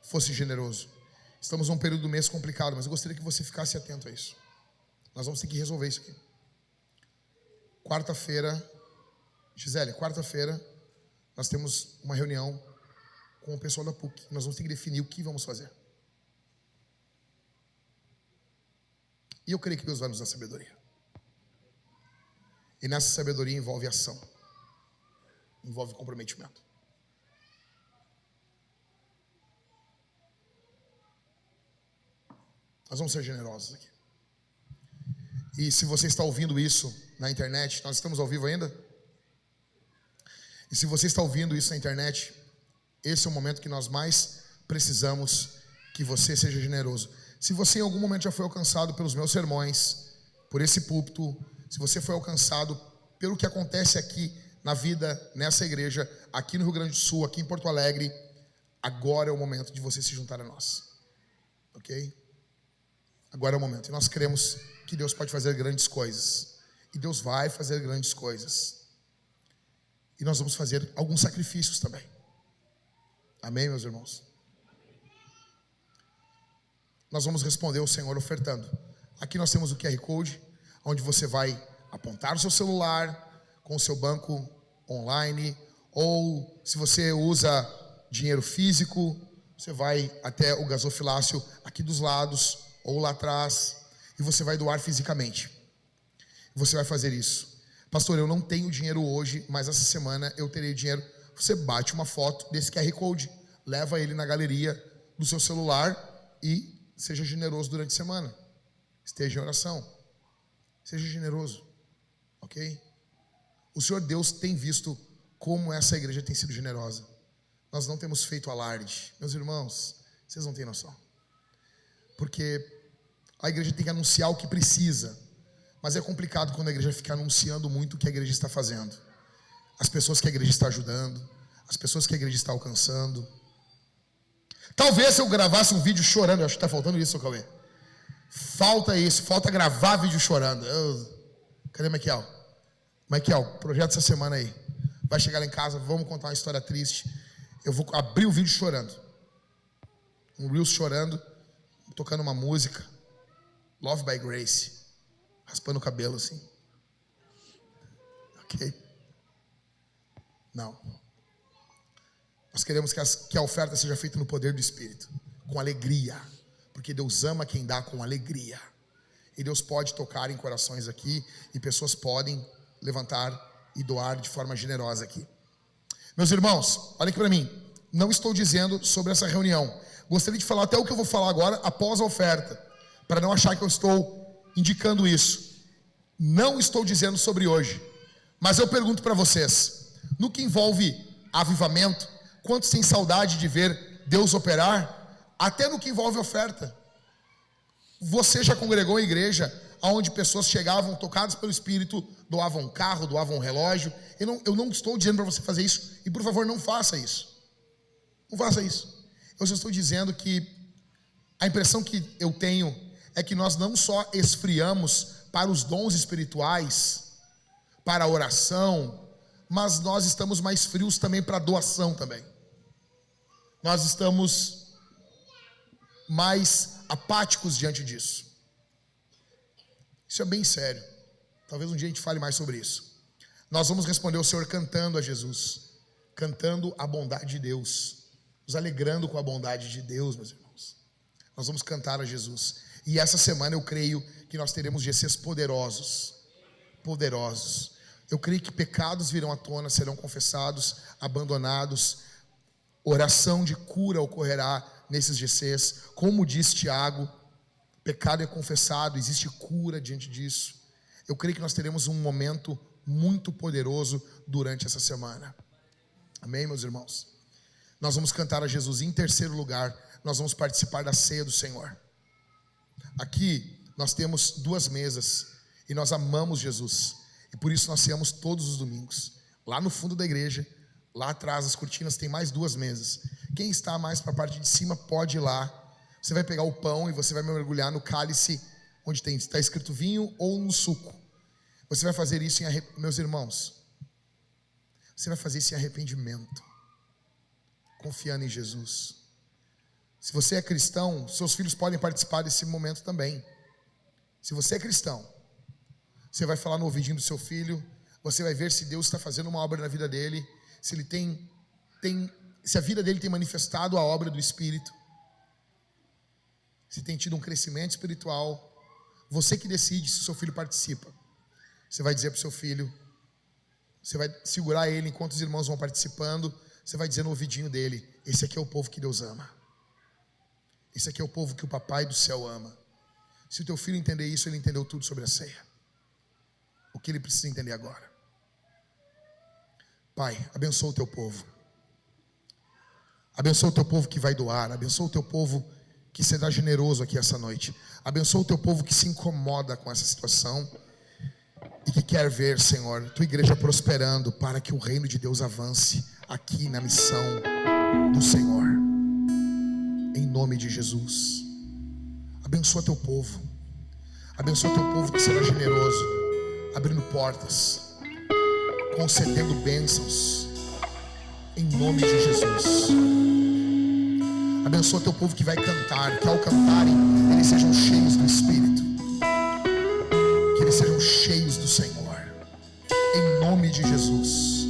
fosse generoso. Estamos num período do mês complicado, mas eu gostaria que você ficasse atento a isso. Nós vamos ter que resolver isso aqui. Quarta-feira, Gisele, quarta-feira, nós temos uma reunião com o pessoal da PUC. Nós vamos ter que definir o que vamos fazer. E eu creio que Deus vai nos dar sabedoria. E nessa sabedoria envolve ação. Envolve comprometimento. Nós vamos ser generosos aqui. E se você está ouvindo isso na internet, nós estamos ao vivo ainda? E se você está ouvindo isso na internet, esse é o momento que nós mais precisamos que você seja generoso. Se você em algum momento já foi alcançado pelos meus sermões, por esse púlpito, se você foi alcançado pelo que acontece aqui na vida, nessa igreja, aqui no Rio Grande do Sul, aqui em Porto Alegre, agora é o momento de você se juntar a nós. Ok? Agora é o momento. E nós cremos que Deus pode fazer grandes coisas. E Deus vai fazer grandes coisas. E nós vamos fazer alguns sacrifícios também. Amém, meus irmãos? Nós vamos responder ao Senhor ofertando. Aqui nós temos o QR Code, onde você vai apontar o seu celular com o seu banco online, ou se você usa dinheiro físico, você vai até o gasofilácio aqui dos lados ou lá atrás e você vai doar fisicamente. Você vai fazer isso. Pastor, eu não tenho dinheiro hoje, mas essa semana eu terei dinheiro. Você bate uma foto desse QR Code, leva ele na galeria do seu celular e seja generoso durante a semana. Esteja em oração. Seja generoso. Ok? O Senhor Deus tem visto como essa igreja tem sido generosa. Nós não temos feito alarde. Meus irmãos, vocês não têm noção. Porque a igreja tem que anunciar o que precisa. Mas é complicado quando a igreja fica anunciando muito o que a igreja está fazendo. As pessoas que a igreja está ajudando. As pessoas que a igreja está alcançando. Talvez se eu gravasse um vídeo chorando. Eu acho que está faltando isso, Cauê. Falta isso. Falta gravar vídeo chorando. Cadê Michael? Michael, projeto essa semana aí. Vai chegar lá em casa, vamos contar uma história triste. Eu vou abrir o vídeo chorando. Um Reels chorando, tocando uma música. Love by Grace. Raspando o cabelo assim. Ok? Não. Nós queremos que a oferta seja feita no poder do Espírito. Com alegria. Porque Deus ama quem dá com alegria. E Deus pode tocar em corações aqui. E pessoas podem levantar e doar de forma generosa aqui. Meus irmãos, olhem aqui para mim. Não estou dizendo sobre essa reunião. Gostaria de falar até o que eu vou falar agora após a oferta, para não achar que eu estou indicando isso. Não estou dizendo sobre hoje. Mas eu pergunto para vocês, no que envolve avivamento, quantos têm saudade de ver Deus operar? Até no que envolve oferta. Você já congregou em igreja onde pessoas chegavam tocadas pelo Espírito, doavam um carro, doavam um relógio? Eu não estou dizendo para você fazer isso, e por favor não faça isso. Não faça isso. Eu só estou dizendo que a impressão que eu tenho é que nós não só esfriamos para os dons espirituais, para a oração, mas nós estamos mais frios também para a doação também. Nós estamos mais apáticos diante disso. Isso é bem sério. Talvez um dia a gente fale mais sobre isso. Nós vamos responder ao Senhor cantando a Jesus, cantando a bondade de Deus, nos alegrando com a bondade de Deus, meus irmãos. Nós vamos cantar a Jesus. E essa semana eu creio que nós teremos GCs poderosos. Poderosos. Eu creio que pecados virão à tona, serão confessados, abandonados. Oração de cura ocorrerá nesses GCs. Como diz Tiago, pecado é confessado, existe cura diante disso. Eu creio que nós teremos um momento muito poderoso durante essa semana. Amém, meus irmãos? Nós vamos cantar a Jesus. Em terceiro lugar, nós vamos participar da ceia do Senhor. Aqui nós temos 2 mesas e nós amamos Jesus. E por isso nós ceamos todos os domingos. Lá no fundo da igreja, lá atrás das cortinas, tem mais 2 mesas. Quem está mais para a parte de cima pode ir lá. Você vai pegar o pão e você vai mergulhar no cálice onde está escrito vinho ou no suco. Você vai fazer isso meus irmãos, você vai fazer isso em arrependimento, confiando em Jesus. Se você é cristão, seus filhos podem participar desse momento também. Se você é cristão, você vai falar no ouvidinho do seu filho, você vai ver se Deus está fazendo uma obra na vida dele, se ele se a vida dele tem manifestado a obra do Espírito, se tem tido um crescimento espiritual. Você que decide se o seu filho participa. Você vai dizer para o seu filho, você vai segurar ele enquanto os irmãos vão participando, você vai dizer no ouvidinho dele: esse aqui é o povo que Deus ama, esse aqui é o povo que o papai do céu ama. Se o teu filho entender isso, ele entendeu tudo sobre a ceia. O que ele precisa entender agora? Pai, abençoa o teu povo. Abençoa o teu povo que vai doar. Abençoa o teu povo que será generoso aqui essa noite. Abençoa o teu povo que se incomoda com essa situação e que quer ver, Senhor, tua igreja prosperando para que o reino de Deus avance aqui na missão do Senhor. Em nome de Jesus. Abençoa teu povo. Abençoa teu povo que será generoso, abrindo portas, concedendo bênçãos, em nome de Jesus. Abençoa teu povo que vai cantar, que ao cantarem eles sejam cheios do Espírito, que eles sejam cheios do Senhor, em nome de Jesus.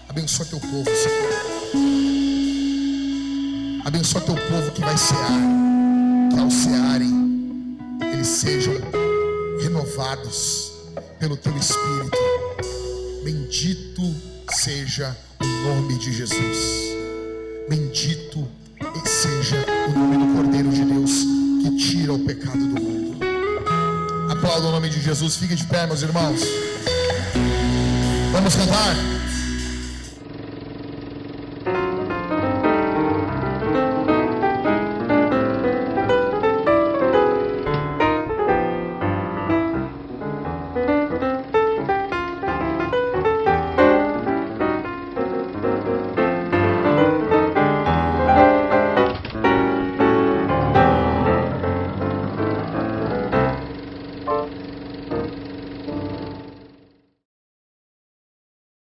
Abençoa teu povo, Senhor. Abençoa teu povo que vai cear, que ao cearem eles sejam renovados pelo teu Espírito. Bendito seja o nome de Jesus. Bendito seja o nome do Cordeiro de Deus que tira o pecado do mundo. Aplauda o nome de Jesus. Fique de pé, meus irmãos. Vamos cantar.